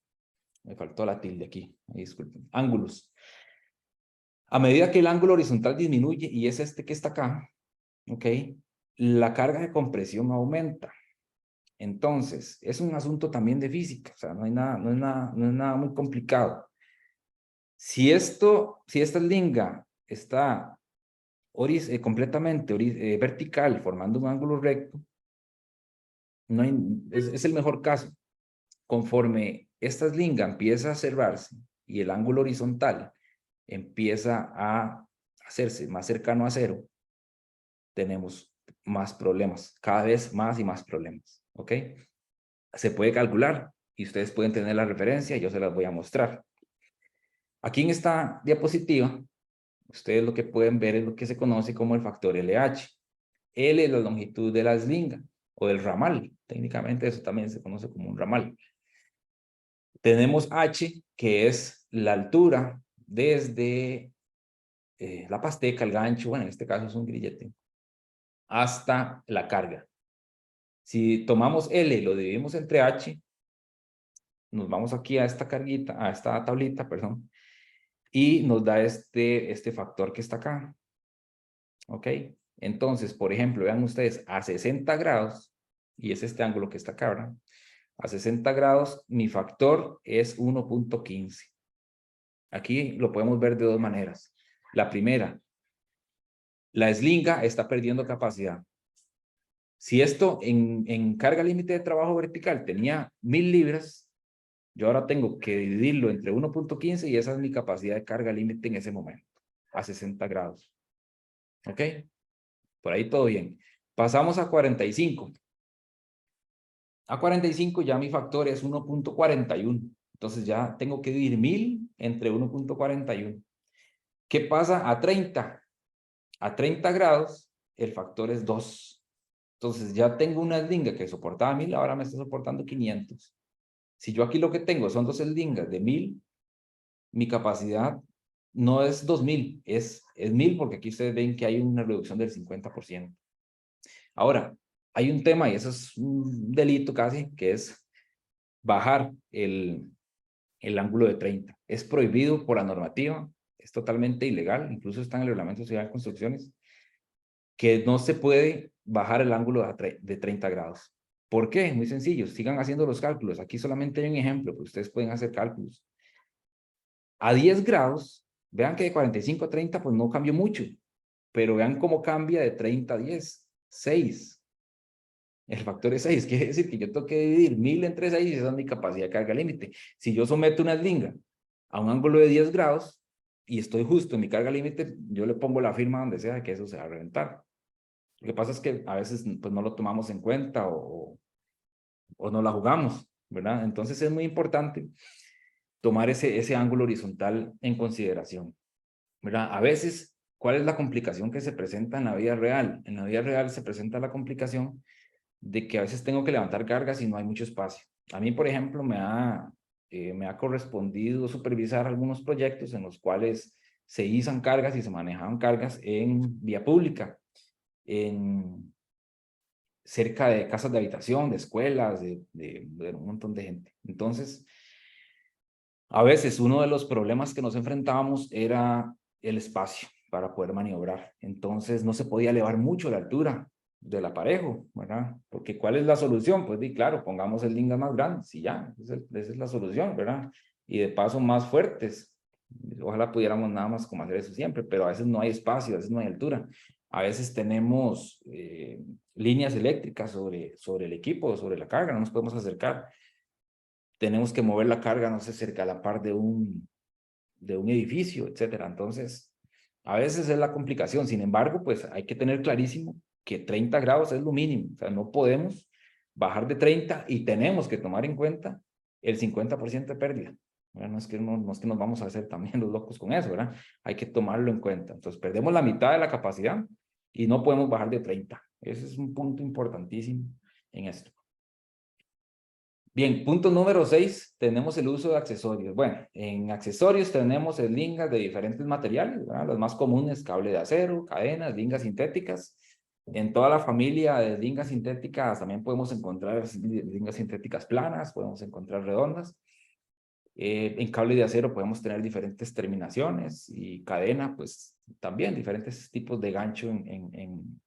Me faltó la tilde aquí, disculpen. Ángulos. A medida que el ángulo horizontal disminuye, y es este que está acá, ¿ok? La carga de compresión aumenta. Entonces, es un asunto también de física, o sea, no es nada muy complicado. Si esta linga está completamente vertical, formando un ángulo recto, es el mejor caso. Conforme esta linga empieza a cerrarse y el ángulo horizontal empieza a hacerse más cercano a cero, tenemos más problemas, cada vez más y más problemas, ¿ok? Se puede calcular y ustedes pueden tener la referencia y yo se las voy a mostrar. Aquí en esta diapositiva, ustedes lo que pueden ver es lo que se conoce como el factor LH. L es la longitud de la eslinga o del ramal, técnicamente eso también se conoce como un ramal. Tenemos H, que es la altura desde la pasteca, el gancho, bueno, en este caso es un grillete, hasta la carga. Si tomamos L y lo dividimos entre H, nos vamos aquí a esta carguita, a esta tablita, perdón, y nos da este factor que está acá. ¿Ok? Entonces, por ejemplo, vean ustedes, a 60 grados, y es este ángulo que está acá, ¿verdad? A 60 grados, mi factor es 1.15. Aquí lo podemos ver de dos maneras. La primera, la eslinga está perdiendo capacidad. Si esto en carga límite de trabajo vertical tenía 1000 libras, yo ahora tengo que dividirlo entre 1.15 y esa es mi capacidad de carga límite en ese momento, a 60 grados. ¿Ok? Por ahí todo bien. Pasamos a 45. A 45 ya mi factor es 1.41. Entonces ya tengo que dividir 1000 entre 1.41. ¿Qué pasa a 30? A 30 grados, el factor es 2. Entonces ya tengo una eslinga que soportaba 1000, ahora me está soportando 500. Si yo aquí lo que tengo son dos eslingas de 1000, mi capacidad no es 2000, es 1000 porque aquí ustedes ven que hay una reducción del 50%. Ahora, hay un tema y eso es un delito casi, que es bajar el ángulo de 30. Es prohibido por la normativa, es totalmente ilegal, incluso está en el Reglamento Civil de Construcciones, que no se puede bajar el ángulo de 30 grados. ¿Por qué? Muy sencillo, sigan haciendo los cálculos. Aquí solamente hay un ejemplo, pero ustedes pueden hacer cálculos. A 10 grados, vean que de 45 a 30 pues no cambió mucho, pero vean cómo cambia de 30 a 10, 6. El factor es 6, quiere decir que yo tengo que dividir 1000 entre 6 y esa es mi capacidad de carga límite. Si yo someto una eslinga a un ángulo de 10 grados y estoy justo en mi carga límite, yo le pongo la firma donde sea que eso se va a reventar. Lo que pasa es que a veces pues, no lo tomamos en cuenta o no la jugamos, ¿verdad? Entonces es muy importante tomar ese ángulo horizontal en consideración, ¿verdad? A veces, ¿cuál es la complicación que se presenta en la vida real? En la vida real se presenta la complicación de que a veces tengo que levantar cargas y no hay mucho espacio. A mí, por ejemplo, me ha correspondido supervisar algunos proyectos en los cuales se izan cargas y se manejaban cargas en vía pública, cerca de casas de habitación, de escuelas, de un montón de gente. Entonces, A veces uno de los problemas que nos enfrentábamos era el espacio para poder maniobrar. Entonces no se podía elevar mucho la altura del aparejo, ¿verdad? Porque ¿cuál es la solución? Pues claro, pongamos el lingas más grandes y ya, esa es la solución, ¿verdad? Y de paso más fuertes. Ojalá pudiéramos nada más como hacer eso siempre, pero a veces no hay espacio, a veces no hay altura. A veces tenemos líneas eléctricas sobre el equipo, sobre la carga, no nos podemos acercar. Tenemos que mover la carga, no sé, cerca a la par de un edificio, etcétera. Entonces, a veces es la complicación. Sin embargo, pues hay que tener clarísimo que 30 grados es lo mínimo. O sea, no podemos bajar de 30 y tenemos que tomar en cuenta el 50% de pérdida. No es que nos vamos a hacer también los locos con eso, ¿verdad? Hay que tomarlo en cuenta. Entonces, perdemos la mitad de la capacidad y no podemos bajar de 30. Ese es un punto importantísimo en esto. Bien, punto número 6, tenemos el uso de accesorios. Bueno, en accesorios tenemos lingas de diferentes materiales, ¿verdad? Los más comunes, cable de acero, cadenas, lingas sintéticas. En toda la familia de lingas sintéticas también podemos encontrar lingas sintéticas planas, podemos encontrar redondas. En cable de acero podemos tener diferentes terminaciones y cadena, pues también diferentes tipos de gancho en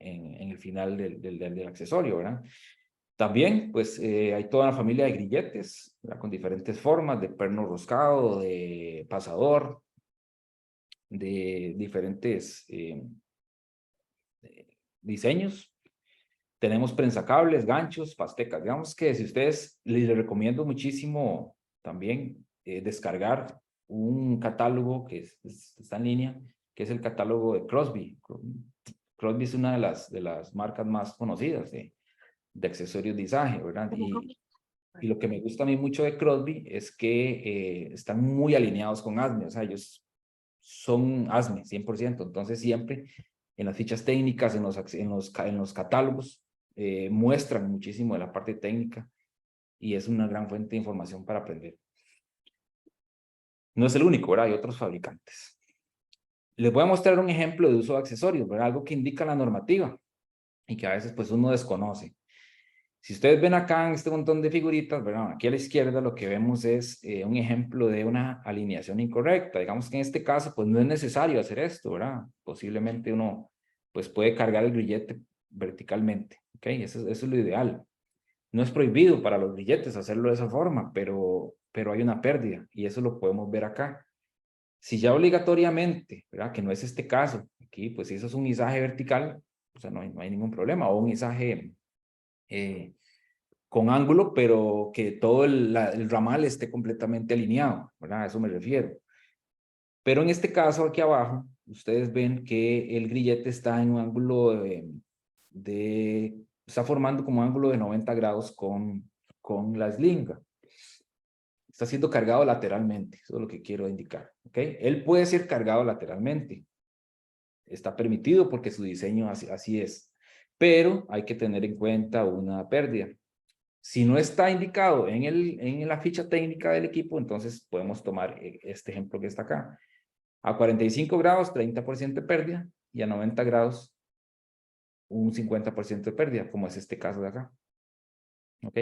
el final del accesorio, ¿verdad? También, pues, hay toda una familia de grilletes, ¿verdad? Con diferentes formas, de perno roscado, de pasador, de diferentes diseños. Tenemos prensacables, ganchos, pastecas. Digamos que si ustedes, les recomiendo muchísimo también descargar un catálogo que está en línea, que es el catálogo de Crosby. Crosby es una de las marcas más conocidas de accesorios de izaje, ¿verdad? Y lo que me gusta a mí mucho de Crosby es que están muy alineados con ASME, o sea, ellos son ASME 100%, entonces siempre en las fichas técnicas, en los catálogos, muestran muchísimo de la parte técnica y es una gran fuente de información para aprender. No es el único, ¿verdad? Hay otros fabricantes. Les voy a mostrar un ejemplo de uso de accesorios, ¿verdad? Algo que indica la normativa y que a veces pues uno desconoce. Si ustedes ven acá en este montón de figuritas, ¿verdad? Aquí a la izquierda lo que vemos es un ejemplo de una alineación incorrecta. Digamos que en este caso, pues no es necesario hacer esto, ¿verdad? Posiblemente uno, pues puede cargar el grillete verticalmente, ¿ok? Eso es lo ideal. No es prohibido para los grilletes hacerlo de esa forma, pero hay una pérdida y eso lo podemos ver acá. Si ya obligatoriamente, ¿verdad? Que no es este caso, aquí, pues si eso es un izaje vertical, o sea, no hay ningún problema, o un izaje con ángulo, pero que todo el ramal esté completamente alineado, ¿verdad? A eso me refiero. Pero en este caso, aquí abajo, ustedes ven que el grillete está en un ángulo está formando como un ángulo de 90 grados con la slinga. Está siendo cargado lateralmente, eso es lo que quiero indicar, ¿ok? Él puede ser cargado lateralmente, está permitido porque su diseño así es, pero hay que tener en cuenta una pérdida. Si no está indicado en la ficha técnica del equipo, entonces podemos tomar este ejemplo que está acá. A 45 grados, 30% de pérdida, y a 90 grados, un 50% de pérdida, como es este caso de acá. ¿Ok?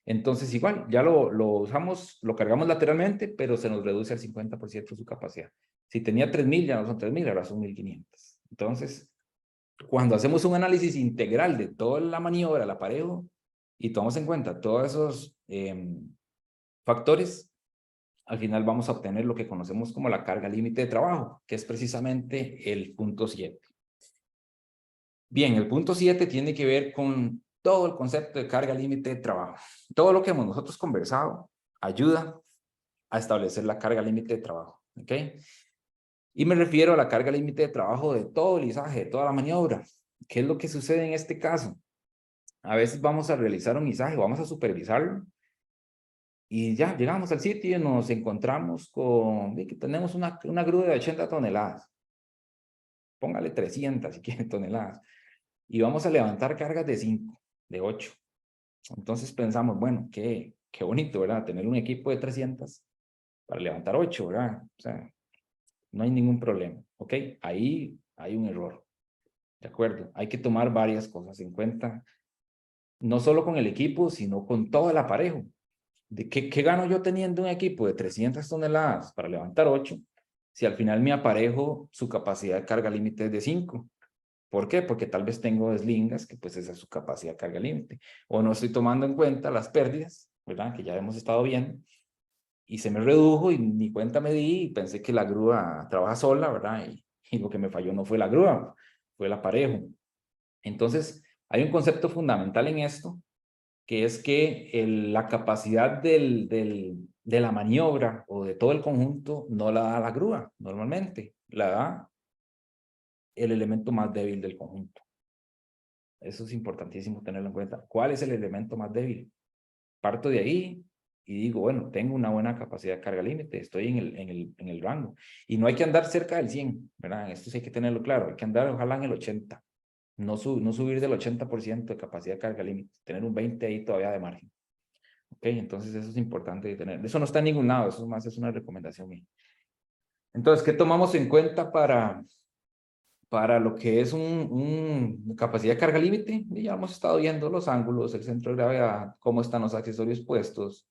Entonces, igual, ya lo usamos, lo cargamos lateralmente, pero se nos reduce al 50% su capacidad. Si tenía 3.000, ya no son 3.000, ahora son 1.500. Entonces, cuando hacemos un análisis integral de toda la maniobra, el aparejo, y tomamos en cuenta todos esos factores, al final vamos a obtener lo que conocemos como la carga límite de trabajo, que es precisamente el punto 7. Bien, el punto 7 tiene que ver con todo el concepto de carga límite de trabajo. Todo lo que hemos nosotros conversado ayuda a establecer la carga límite de trabajo, ¿ok? Y me refiero a la carga límite de trabajo de todo el izaje, de toda la maniobra. ¿Qué es lo que sucede en este caso? A veces vamos a realizar un izaje, vamos a supervisarlo, y ya llegamos al sitio y nos encontramos con que tenemos una grúa de 80 toneladas. Póngale 300 si quiere toneladas. Y vamos a levantar cargas de 5, de 8. Entonces pensamos, bueno, qué bonito, ¿verdad? Tener un equipo de 300 para levantar 8, ¿verdad? O sea, no hay ningún problema, ¿ok? Ahí hay un error, ¿de acuerdo? Hay que tomar varias cosas en cuenta, no solo con el equipo, sino con todo el aparejo. ¿Qué gano yo teniendo un equipo de 300 toneladas para levantar 8 si al final mi aparejo, su capacidad de carga límite es de 5? ¿Por qué? Porque tal vez tengo slingas que pues esa es su capacidad de carga límite. O no estoy tomando en cuenta las pérdidas, ¿verdad? Que ya hemos estado viendo. Y se me redujo y ni cuenta me di y pensé que la grúa trabaja sola, ¿verdad? Y lo que me falló no fue la grúa, fue el aparejo. Entonces, hay un concepto fundamental en esto, que es que la capacidad de la maniobra o de todo el conjunto no la da la grúa normalmente, la da el elemento más débil del conjunto. Eso es importantísimo tenerlo en cuenta. ¿Cuál es el elemento más débil? Parto de ahí y digo, bueno, tengo una buena capacidad de carga límite, estoy en el rango. Y no hay que andar cerca del 100, ¿verdad? Esto sí hay que tenerlo claro, hay que andar ojalá en el 80, no subir del 80% de capacidad de carga límite, tener un 20 ahí todavía de margen. Ok, entonces eso es importante de tener. Eso no está en ningún lado, eso más es una recomendación mía. Entonces, ¿qué tomamos en cuenta para lo que es capacidad de carga límite? Ya hemos estado viendo los ángulos, el centro de gravedad, cómo están los accesorios puestos,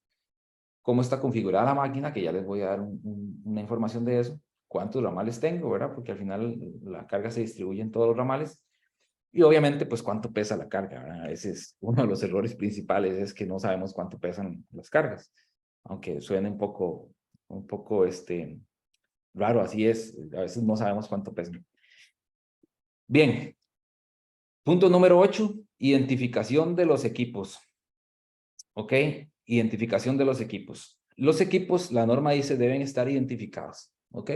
cómo está configurada la máquina, que ya les voy a dar una información de eso, cuántos ramales tengo, ¿verdad? Porque al final la carga se distribuye en todos los ramales. Y obviamente, pues cuánto pesa la carga, ¿verdad? Ese es uno de los errores principales, es que no sabemos cuánto pesan las cargas. Aunque suene un poco raro, así es. A veces no sabemos cuánto pesan. Bien, punto número 8, identificación de los equipos. ¿Ok? Identificación de los equipos. Los equipos, la norma dice, deben estar identificados. ¿Ok?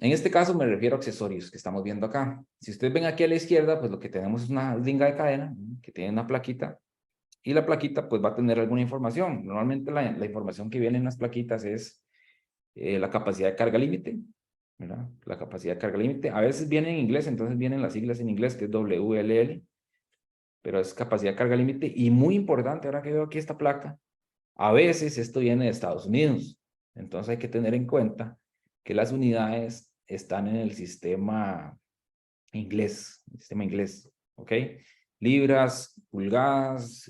En este caso me refiero a accesorios que estamos viendo acá. Si ustedes ven aquí a la izquierda, pues lo que tenemos es una linga de cadena que tiene una plaquita y la plaquita pues va a tener alguna información. Normalmente la información que viene en las plaquitas es la capacidad de carga límite, ¿verdad? La capacidad de carga límite. A veces viene en inglés, entonces vienen las siglas en inglés que es WLL, pero es capacidad de carga límite y muy importante, ahora que veo aquí esta placa, a veces esto viene de Estados Unidos. Entonces hay que tener en cuenta que las unidades están en el sistema inglés, ¿ok? Libras, pulgadas,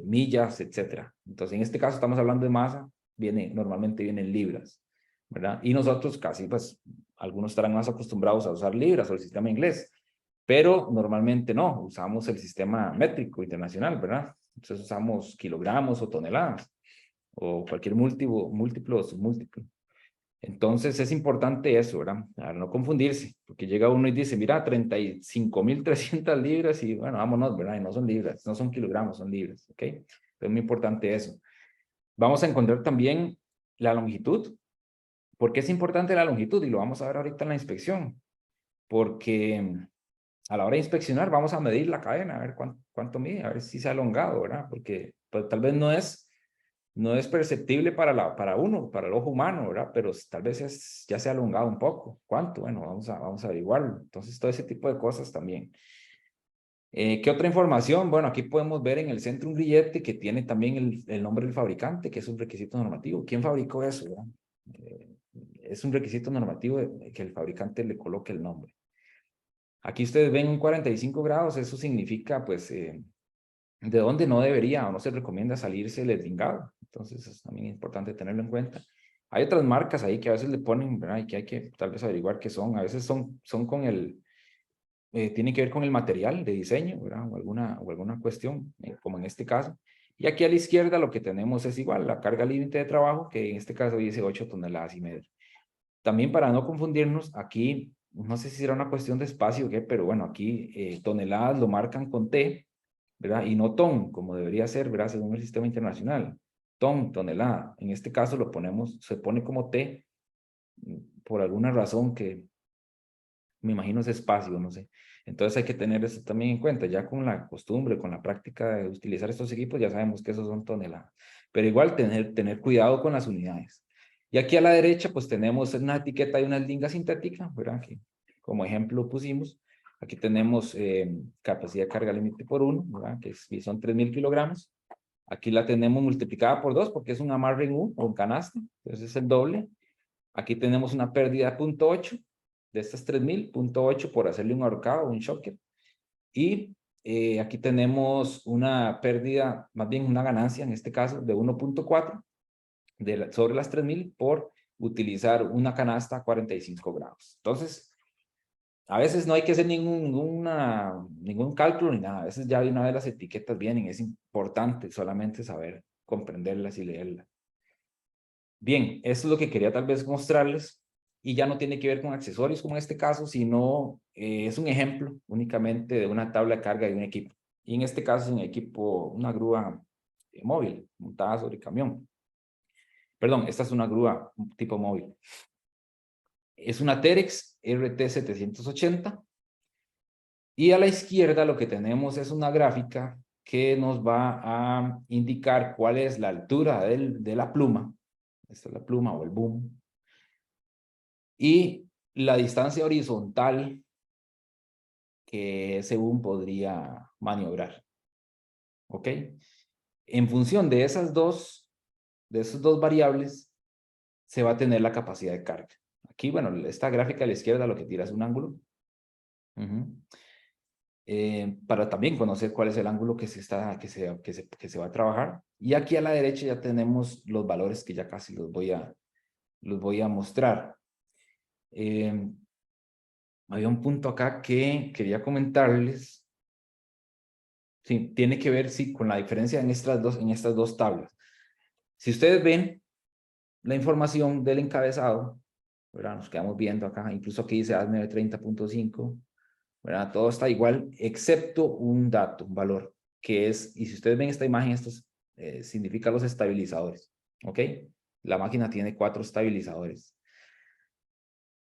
millas, etcétera. Entonces, en este caso estamos hablando de masa, normalmente vienen libras, ¿verdad? Y nosotros casi, pues, algunos estarán más acostumbrados a usar libras o el sistema inglés, pero normalmente no, usamos el sistema métrico internacional, ¿verdad? Entonces usamos kilogramos o toneladas, o cualquier múltiplo o submúltiplo. Entonces es importante eso, ¿verdad? Para no confundirse, porque llega uno y dice, mira, 35.300 libras y bueno, vámonos, ¿verdad? Y no son libras, no son kilogramos, son libras, ¿ok? Es muy importante eso. Vamos a encontrar también la longitud. ¿Por qué es importante la longitud? Y lo vamos a ver ahorita en la inspección. Porque a la hora de inspeccionar vamos a medir la cadena, a ver cuánto mide, a ver si se ha elongado, ¿verdad? Porque pues, tal vez no es perceptible para uno, para el ojo humano, ¿verdad? Pero tal vez ya se ha elongado un poco. ¿Cuánto? Bueno, vamos a averiguarlo. Entonces, todo ese tipo de cosas también. ¿Qué otra información? Bueno, aquí podemos ver en el centro un grillete que tiene también el nombre del fabricante, que es un requisito normativo. ¿Quién fabricó eso? ¿Verdad? Es un requisito normativo que el fabricante le coloque el nombre. Aquí ustedes ven un 45 grados, eso significa, pues, de dónde no debería o no se recomienda salirse el esdingado. Entonces, es también importante tenerlo en cuenta. Hay otras marcas ahí que a veces le ponen, ¿verdad? Y que hay que tal vez averiguar qué son. A veces son con tienen que ver con el material de diseño, ¿verdad? O alguna cuestión, como en este caso. Y aquí a la izquierda lo que tenemos es igual, la carga límite de trabajo, que en este caso dice 8 toneladas y media. También para no confundirnos, aquí, no sé si será una cuestión de espacio o qué, pero bueno, aquí toneladas lo marcan con T, ¿verdad? Y no ton, como debería ser, ¿verdad? Según el sistema internacional. Ton, tonelada. En este caso se pone como T, por alguna razón que me imagino es espacio, no sé. Entonces hay que tener eso también en cuenta. Ya con la costumbre, con la práctica de utilizar estos equipos, ya sabemos que esos son toneladas. Pero igual tener cuidado con las unidades. Y aquí a la derecha, pues tenemos una etiqueta de una linga sintética, ¿verdad? Que como ejemplo pusimos. Aquí tenemos capacidad de carga límite por 1, ¿verdad? Que son 3.000 kilogramos. Aquí la tenemos multiplicada por 2 porque es un amarre en U o un canasto. Entonces es el doble. Aquí tenemos una pérdida de 0.8 de estas 3.000, 0.8 por hacerle un ahorcado, un shocker. Y aquí tenemos una pérdida, más bien una ganancia en este caso de 1.4 sobre las 3000 por utilizar una canasta a 45 grados. Entonces, a veces no hay que hacer ningún cálculo ni nada. A veces ya de una vez las etiquetas vienen. Es importante solamente saber comprenderlas y leerlas. Bien, eso es lo que quería tal vez mostrarles. Y ya no tiene que ver con accesorios como en este caso, sino es un ejemplo únicamente de una tabla de carga de un equipo. Y en este caso es un equipo, una grúa móvil montada sobre camión. Perdón, esta es una grúa tipo móvil. Es una Terex RT780. Y a la izquierda lo que tenemos es una gráfica que nos va a indicar cuál es la altura de la pluma. Esta es la pluma o el boom. Y la distancia horizontal que ese boom podría maniobrar. ¿Ok? En función de esas dos variables, se va a tener la capacidad de carga. Aquí, bueno, esta gráfica a la izquierda lo que tira es un ángulo. Para también conocer cuál es el ángulo que se va a trabajar. Y aquí a la derecha ya tenemos los valores que ya casi los voy a mostrar. Había un punto acá que quería comentarles. Sí, tiene que ver sí, con la diferencia en estas dos tablas. Si ustedes ven la información del encabezado, ¿verdad? Nos quedamos viendo acá, incluso aquí dice ASME 30.5, ¿verdad? Todo está igual, excepto un dato, un valor, que es, y si ustedes ven esta imagen, esto significa los estabilizadores, ¿ok? La máquina tiene 4 estabilizadores.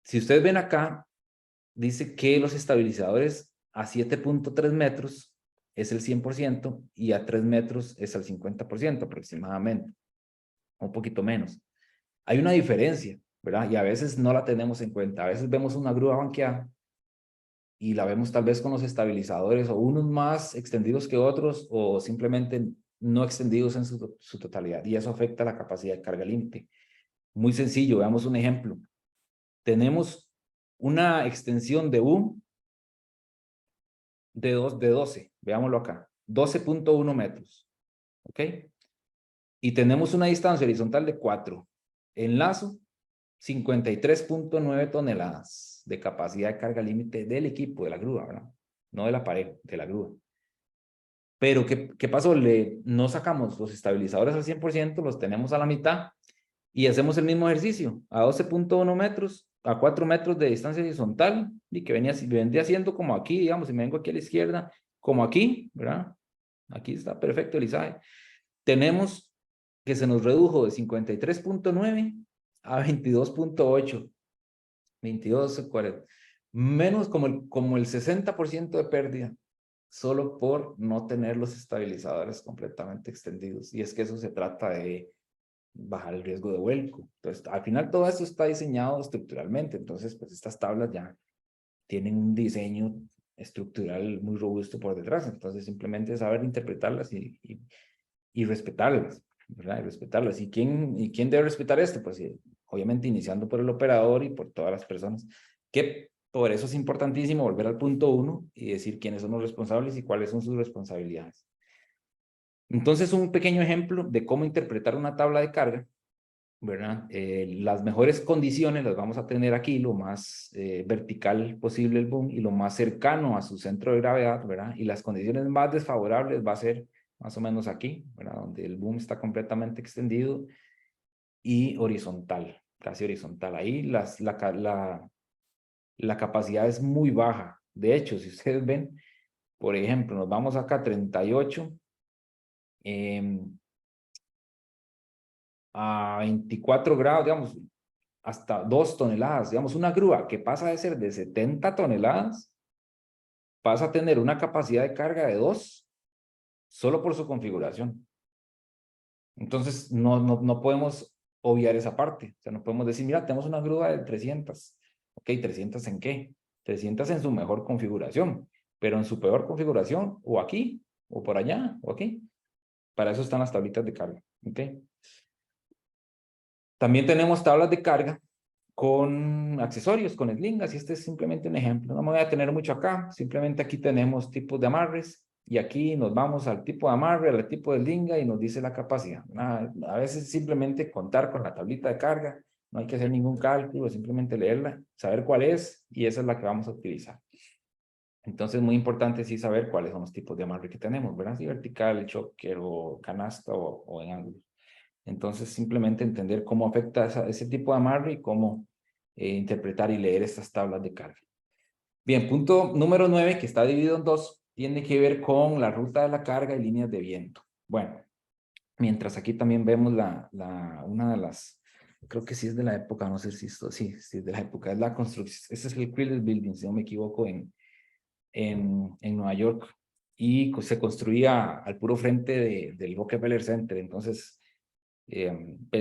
Si ustedes ven acá, dice que los estabilizadores a 7.3 metros es el 100% y a 3 metros es el 50% aproximadamente, un poquito menos. Hay una diferencia, ¿verdad? Y a veces no la tenemos en cuenta. A veces vemos una grúa banqueada y la vemos tal vez con los estabilizadores o unos más extendidos que otros o simplemente no extendidos en su totalidad y eso afecta la capacidad de carga límite. Muy sencillo, veamos un ejemplo. Tenemos una extensión de boom de 12, veámoslo acá, 12.1 metros, ¿ok? Y tenemos una distancia horizontal de 4. En lazo, 53.9 toneladas de capacidad de carga límite del equipo, de la grúa, ¿verdad? No de la pared, de la grúa. Pero, ¿qué pasó? No sacamos los estabilizadores al 100%, los tenemos a la mitad y hacemos el mismo ejercicio a 12.1 metros, a 4 metros de distancia horizontal y que vendría siendo como aquí, digamos, si me vengo aquí a la izquierda, como aquí, ¿verdad? Aquí está perfecto el izaje. Tenemos que se nos redujo de 53.9 a 22.8. 22, 40. Menos como el 60% de pérdida, solo por no tener los estabilizadores completamente extendidos. Y es que eso se trata de bajar el riesgo de vuelco. Entonces, al final todo esto está diseñado estructuralmente. Entonces, pues estas tablas ya tienen un diseño estructural muy robusto por detrás. Entonces, simplemente saber interpretarlas y respetarlas, ¿verdad? Y respetarlas. ¿Y quién debe respetar esto? Pues obviamente iniciando por el operador y por todas las personas, que por eso es importantísimo volver al punto 1 y decir quiénes son los responsables y cuáles son sus responsabilidades. Entonces, un pequeño ejemplo de cómo interpretar una tabla de carga, ¿verdad? Las mejores condiciones las vamos a tener aquí, lo más vertical posible el boom y lo más cercano a su centro de gravedad, ¿verdad? Y las condiciones más desfavorables va a ser más o menos aquí, ¿verdad? Donde el boom está completamente extendido y horizontal, casi horizontal. Ahí la capacidad es muy baja. De hecho, si ustedes ven, por ejemplo, nos vamos acá a 38, a 24 grados, digamos, hasta 2 toneladas. Digamos, una grúa que pasa de ser de 70 toneladas, pasa a tener una capacidad de carga de 2 solo por su configuración. Entonces, no podemos obviar esa parte. O sea, no podemos decir, mira, tenemos una grúa de 300. Ok, ¿300 en qué? 300 en su mejor configuración, pero en su peor configuración, o aquí, o por allá, o aquí. Para eso están las tablitas de carga. Ok. También tenemos tablas de carga con accesorios, con eslingas, y este es simplemente un ejemplo. No me voy a tener mucho acá, simplemente aquí tenemos tipos de amarres, y aquí nos vamos al tipo de amarre, al tipo de eslinga, y nos dice la capacidad. A veces simplemente contar con la tablita de carga, no hay que hacer ningún cálculo, simplemente leerla, saber cuál es, y esa es la que vamos a utilizar. Entonces, muy importante sí saber cuáles son los tipos de amarre que tenemos, ¿verdad? Si vertical, choker o canasta o en ángulo. Entonces, simplemente entender cómo afecta ese tipo de amarre y cómo interpretar y leer estas tablas de carga. Bien, punto número 9, que está dividido en dos, tiene que ver con la ruta de la carga y líneas de viento. Bueno, mientras aquí también vemos una de las, creo que sí es de la época, no sé si esto, sí es de la época, es la construcción, ese es el Chrysler Building, si no me equivoco, en Nueva York, y se construía al puro frente del Rockefeller Center. Entonces,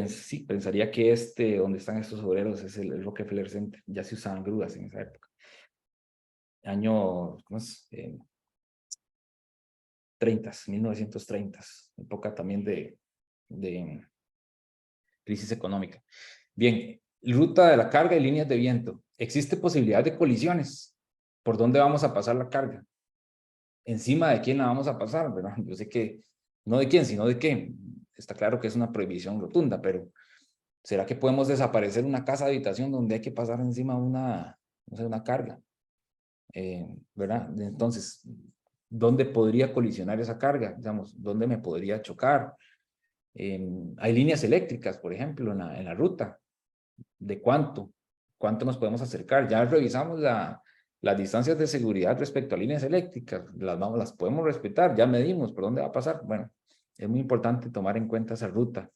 sí, pensaría que donde están estos obreros, es el Rockefeller Center. Ya se usaban grúas en esa época. Año, ¿cómo es? 30, 1930, época también de crisis económica. Bien, ruta de la carga y líneas de viento. ¿Existe posibilidad de colisiones? ¿Por dónde vamos a pasar la carga? ¿Encima de quién la vamos a pasar? ¿Verdad? Yo sé que no de quién, sino de qué. Está claro que es una prohibición rotunda, pero ¿será que podemos desaparecer una casa de habitación donde hay que pasar encima no sé, una carga? ¿Verdad? Entonces, ¿dónde podría colisionar esa carga? Digamos, ¿dónde me podría chocar? Hay líneas eléctricas, por ejemplo, en la ruta. ¿De cuánto? ¿Cuánto nos podemos acercar? Ya revisamos las distancias de seguridad respecto a líneas eléctricas. Las podemos respetar, ya medimos por dónde va a pasar. Bueno, es muy importante tomar en cuenta esa ruta.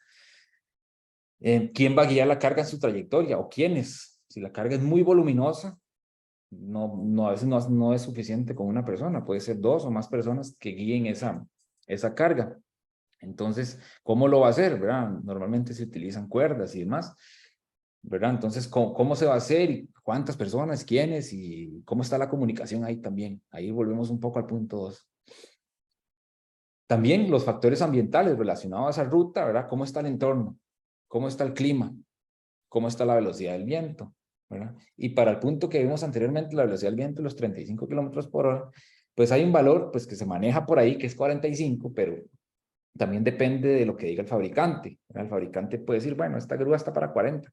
¿Quién va a guiar la carga en su trayectoria? ¿O quiénes? Si la carga es muy voluminosa, a veces no es suficiente con una persona, puede ser dos o más personas que guíen esa carga. Entonces, ¿cómo lo va a hacer? ¿Verdad? Normalmente se utilizan cuerdas y demás, ¿verdad? Entonces, ¿cómo se va a hacer? ¿Y cuántas personas? ¿Quiénes? ¿Y cómo está la comunicación ahí también? Ahí volvemos un poco al punto 2. También los factores ambientales relacionados a esa ruta, ¿verdad? ¿Cómo está el entorno? ¿Cómo está el clima? ¿Cómo está la velocidad del viento? ¿Verdad? Y para el punto que vimos anteriormente, la velocidad del viento, los 35 kilómetros por hora, pues hay un valor pues, que se maneja por ahí, que es 45, pero también depende de lo que diga el fabricante. ¿Verdad? El fabricante puede decir, bueno, esta grúa está para 40,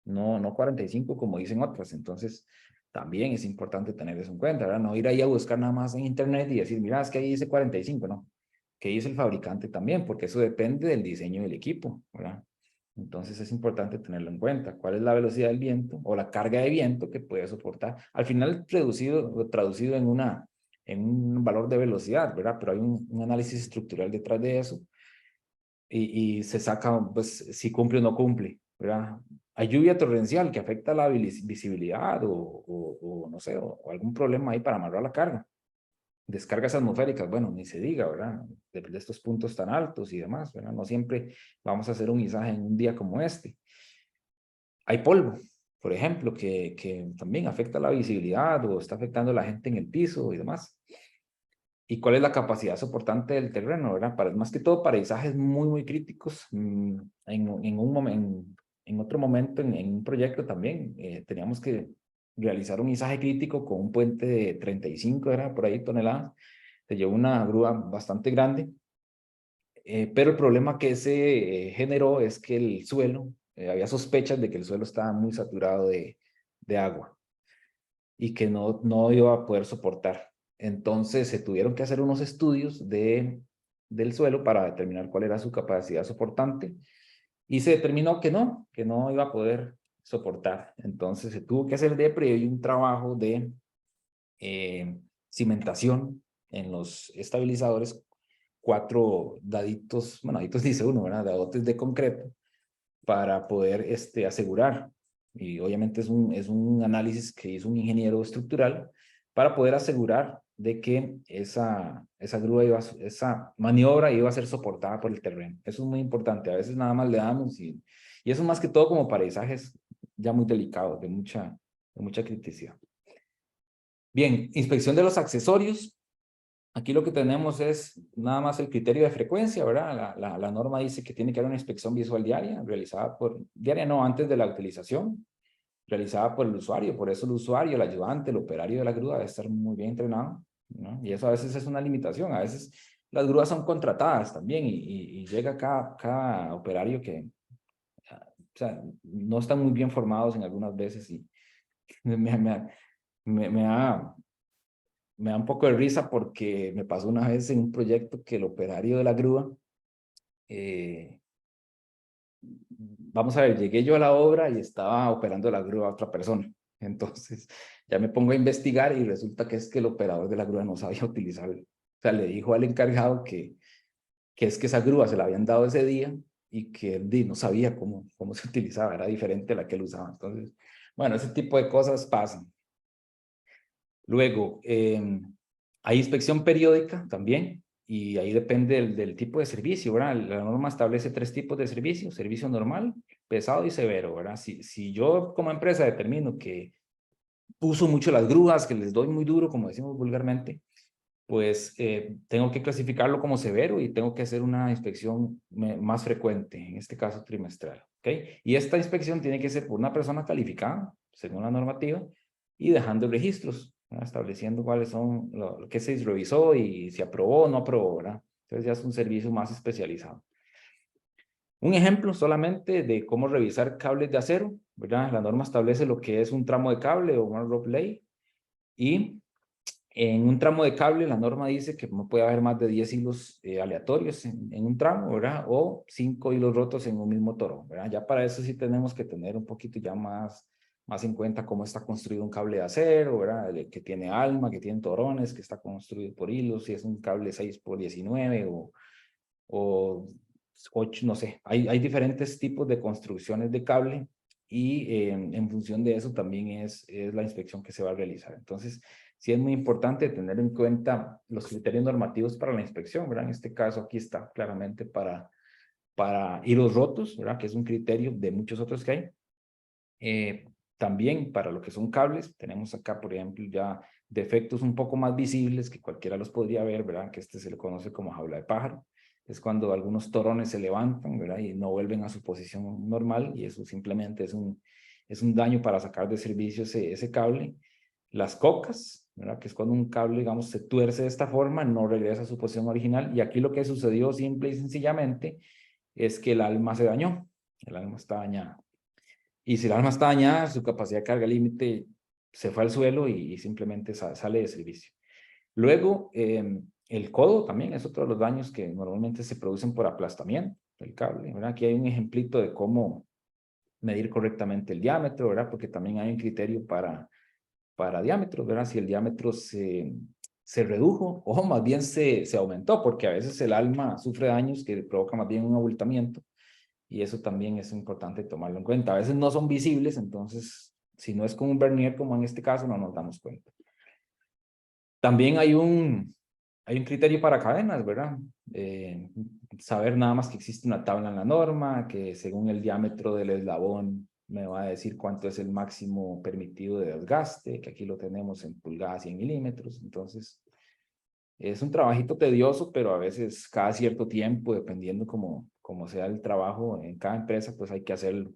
no 45 como dicen otras. Entonces, también es importante tener eso en cuenta, ¿verdad? No ir ahí a buscar nada más en internet y decir, mira, es que ahí dice 45, no. Que dice el fabricante también, porque eso depende del diseño del equipo, ¿verdad? Entonces es importante tenerlo en cuenta. ¿Cuál es la velocidad del viento o la carga de viento que puede soportar? Al final, traducido en un valor de velocidad, ¿verdad? Pero hay un análisis estructural detrás de eso y se saca, pues, si cumple o no cumple, ¿verdad? Hay lluvia torrencial que afecta la visibilidad o no sé, o algún problema ahí para amarrar la carga. Descargas atmosféricas, bueno, ni se diga, ¿verdad? De estos puntos tan altos y demás, ¿verdad? No siempre vamos a hacer un izaje en un día como este. Hay polvo, por ejemplo, que también afecta la visibilidad o está afectando a la gente en el piso y demás. ¿Y cuál es la capacidad soportante del terreno, verdad? Más que todo para izajes muy críticos. En otro momento, en un proyecto también, teníamos que realizar un izaje crítico con un puente de 35, era por ahí toneladas. Se llevó una grúa bastante grande, pero el problema que se generó es que el suelo, había sospechas de que el suelo estaba muy saturado de agua y que no iba a poder soportar. Entonces se tuvieron que hacer unos estudios del suelo para determinar cuál era su capacidad soportante y se determinó que no iba a poder soportar. Entonces se tuvo que hacer de previo un trabajo de cimentación en los estabilizadores, 4 daditos, bueno, daditos dice uno, ¿verdad? Dadotes de concreto para poder asegurar, y obviamente es un análisis que hizo un ingeniero estructural, para poder asegurar de que esa grúa esa maniobra iba a ser soportada por el terreno. Eso es muy importante. A veces nada más le damos y eso más que todo como paisajes ya muy delicados, de mucha criticidad. Bien, inspección de los accesorios. Aquí lo que tenemos es nada más el criterio de frecuencia, ¿verdad? La norma dice que tiene que haber una inspección visual diaria, realizada diaria no, antes de la utilización. realizada por el usuario. Por eso el usuario, el ayudante, el operario de la grúa debe estar muy bien entrenado, ¿no? Y eso a veces es una limitación. A veces las grúas son contratadas también y llega cada operario que, o sea, no están muy bien formados en algunas veces y me, me, me, me da, me da un poco de risa porque me pasó una vez en un proyecto que el operario de la grúa, vamos a ver, llegué yo a la obra y estaba operando la grúa a otra persona. Entonces ya me pongo a investigar y resulta que es que el operador de la grúa no sabía utilizarlo. O sea, le dijo al encargado que es que esa grúa se la habían dado ese día y que él no sabía cómo se utilizaba, era diferente a la que él usaba. Entonces, bueno, ese tipo de cosas pasan. Luego, hay inspección periódica también, y ahí depende del tipo de servicio, ¿verdad? La norma establece 3 tipos de servicio: servicio normal, pesado y severo, ¿verdad? Si yo como empresa determino que uso mucho las grúas, que les doy muy duro, como decimos vulgarmente, pues tengo que clasificarlo como severo y tengo que hacer una inspección más frecuente, en este caso trimestral, ¿ok? Y esta inspección tiene que ser por una persona calificada, según la normativa, y dejando registros, ¿verdad? Estableciendo cuáles son lo que se revisó y si aprobó o no aprobó, ¿verdad? Entonces ya es un servicio más especializado. Un ejemplo solamente de cómo revisar cables de acero, ¿verdad? La norma establece lo que es un tramo de cable o one rope lay, y en un tramo de cable, la norma dice que no puede haber más de 10 hilos aleatorios en un tramo, ¿verdad? O 5 hilos rotos en un mismo toro, ¿verdad? Ya para eso sí tenemos que tener un poquito ya más en cuenta cómo está construido un cable de acero, ¿verdad? Que tiene alma, que tiene torones, que está construido por hilos, si es un cable 6x19 o 8, no sé. Hay diferentes tipos de construcciones de cable y en función de eso también es la inspección que se va a realizar. Entonces, sí es muy importante tener en cuenta los criterios normativos para la inspección, ¿verdad? En este caso aquí está claramente para hilos rotos, ¿verdad? Que es un criterio de muchos otros que hay. También para lo que son cables, tenemos acá, por ejemplo, ya defectos un poco más visibles que cualquiera los podría ver, ¿verdad? Que este se le conoce como jaula de pájaro. Es cuando algunos torones se levantan, ¿verdad? Y no vuelven a su posición normal, y eso simplemente es un daño para sacar de servicio ese cable. Las cocas, ¿verdad? Que es cuando un cable, digamos, se tuerce de esta forma, no regresa a su posición original. Y aquí lo que sucedió simple y sencillamente es que el alma se dañó, el alma está dañada. Y si el alma está dañada, su capacidad de carga límite se fue al suelo y simplemente sale de servicio. Luego, el codo también es otro de los daños que normalmente se producen por aplastamiento del cable, ¿verdad? Aquí hay un ejemplito de cómo medir correctamente el diámetro, ¿verdad? Porque también hay un criterio para diámetros, ¿verdad? Si el diámetro se redujo o más bien se aumentó, porque a veces el alma sufre daños que provoca más bien un abultamiento, y eso también es importante tomarlo en cuenta. A veces no son visibles, entonces si no es con un vernier como en este caso, no nos damos cuenta. También hay un criterio para cadenas, ¿verdad? Saber nada más que existe una tabla en la norma, que según el diámetro del eslabón me va a decir cuánto es el máximo permitido de desgaste, que aquí lo tenemos en pulgadas y en milímetros. Entonces, es un trabajito tedioso, pero a veces cada cierto tiempo, dependiendo cómo sea el trabajo en cada empresa, pues hay que hacerlo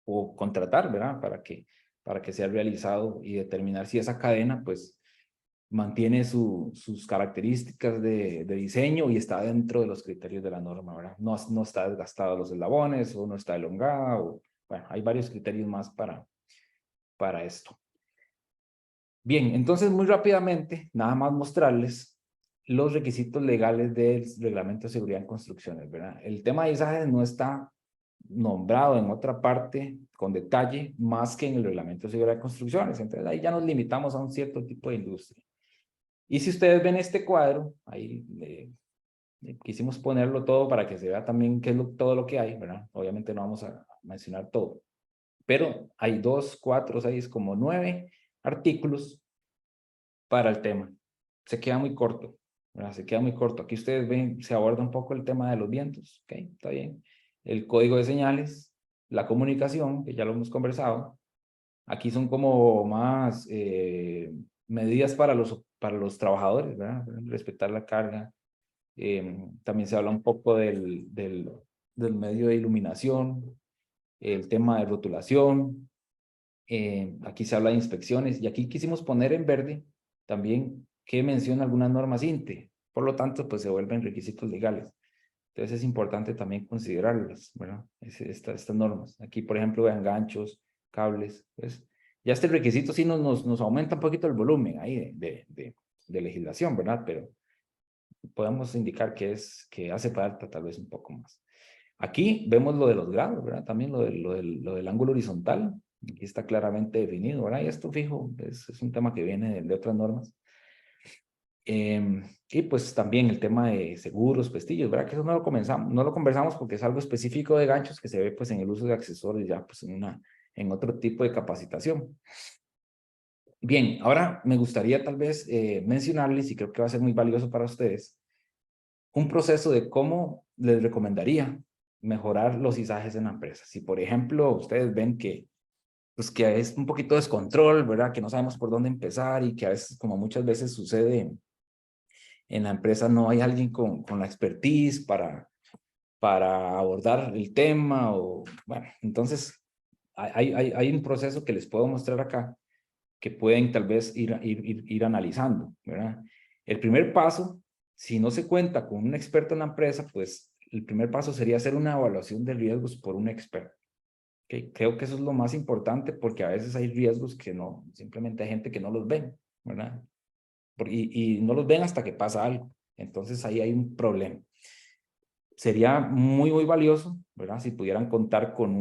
o contratar, ¿verdad? Para que sea realizado y determinar si esa cadena, pues, mantiene sus características de diseño y está dentro de los criterios de la norma, ¿verdad? No está desgastado los eslabones o no está elongada, o, bueno, hay varios criterios más para esto. Bien, entonces muy rápidamente, nada más mostrarles los requisitos legales del Reglamento de Seguridad en Construcciones, ¿verdad? El tema de izajes no está nombrado en otra parte con detalle más que en el Reglamento de Seguridad en Construcciones, entonces ahí ya nos limitamos a un cierto tipo de industria. Y si ustedes ven este cuadro, ahí quisimos ponerlo todo para que se vea también qué es todo lo que hay, ¿verdad? Obviamente no vamos a mencionar todo, pero hay 2, 4, 6, como 9 artículos para el tema. Se queda muy corto, ¿verdad? Se queda muy corto. Aquí ustedes ven, se aborda un poco el tema de los vientos, ¿ok? Está bien. El código de señales, la comunicación, que ya lo hemos conversado. Aquí son como más medidas para los trabajadores, ¿verdad? Respetar la carga. También se habla un poco del medio de iluminación, el tema de rotulación, Aquí se habla de inspecciones y aquí quisimos poner en verde también que menciona algunas normas INTE. Por lo tanto, pues se vuelven requisitos legales. Entonces es importante también considerarlas, ¿verdad? Estas normas. Aquí, por ejemplo, vean ganchos, cables. Pues, ya este requisito sí nos aumenta un poquito el volumen ahí de legislación, ¿verdad? Pero podemos indicar que hace falta tal vez un poco más. Aquí vemos lo de los grados, ¿verdad? También lo del ángulo horizontal. Aquí está claramente definido, ¿verdad? Y esto fijo, es un tema que viene de otras normas. Y pues también el tema de seguros, pestillos, ¿verdad? Que eso no lo conversamos porque es algo específico de ganchos que se ve pues en el uso de accesorios ya pues en otro tipo de capacitación. Bien, ahora me gustaría tal vez mencionarles, y creo que va a ser muy valioso para ustedes, un proceso de cómo les recomendaría mejorar los izajes en la empresa. Si, por ejemplo, ustedes ven pues que es un poquito de descontrol, ¿verdad? Que no sabemos por dónde empezar y que a veces, como muchas veces sucede en la empresa, no hay alguien con la expertise para abordar el tema o, bueno, entonces hay un proceso que les puedo mostrar acá que pueden tal vez ir analizando, ¿verdad? El primer paso, si no se cuenta con un experto en la empresa, pues el primer paso sería hacer una evaluación de riesgos por un experto. ¿Okay? Creo que eso es lo más importante porque a veces hay riesgos que no, simplemente hay gente que no los ve, ¿verdad? Y no los ven hasta que pasa algo. Entonces ahí hay un problema. Sería muy valioso, ¿verdad? Si pudieran contar con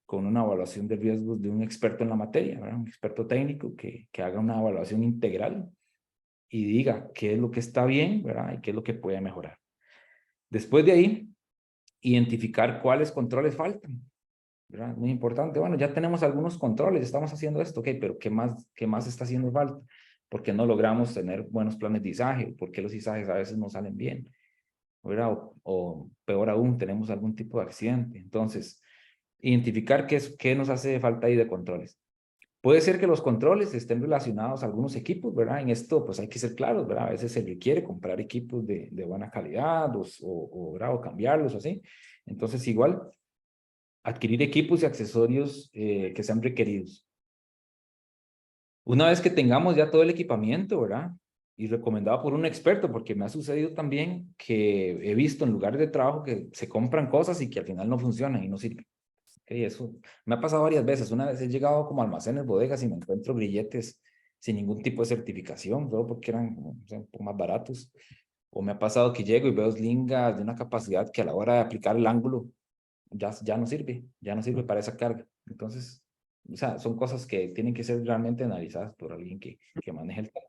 una evaluación de riesgos de un experto en la materia, ¿verdad? Un experto técnico que haga una evaluación integral y diga qué es lo que está bien, ¿verdad? Y qué es lo que puede mejorar. Después de ahí, identificar cuáles controles faltan, ¿verdad? Muy importante. Bueno, ya tenemos algunos controles, estamos haciendo esto, ok, pero qué más está haciendo falta? ¿Por qué no logramos tener buenos planes de izaje? ¿Por qué los izajes a veces no salen bien? ¿Verdad? O peor aún, tenemos algún tipo de accidente. Entonces, identificar qué nos hace falta ahí de controles. Puede ser que los controles estén relacionados a algunos equipos, ¿verdad? En esto, pues hay que ser claros, ¿verdad? A veces se requiere comprar equipos de buena calidad o cambiarlos, así. Entonces, igual, adquirir equipos y accesorios que sean requeridos. Una vez que tengamos ya todo el equipamiento, ¿verdad? Y recomendado por un experto, porque me ha sucedido también que he visto en lugares de trabajo que se compran cosas y que al final no funcionan y no sirven. Okay, eso me ha pasado varias veces. Una vez he llegado como a almacenes, bodegas y me encuentro grilletes sin ningún tipo de certificación, solo porque eran como, o sea, un poco más baratos. O me ha pasado que llego y veo slingas de una capacidad que a la hora de aplicar el ángulo ya no sirve para esa carga. Entonces, o sea, son cosas que tienen que ser realmente analizadas por alguien que maneje el tema.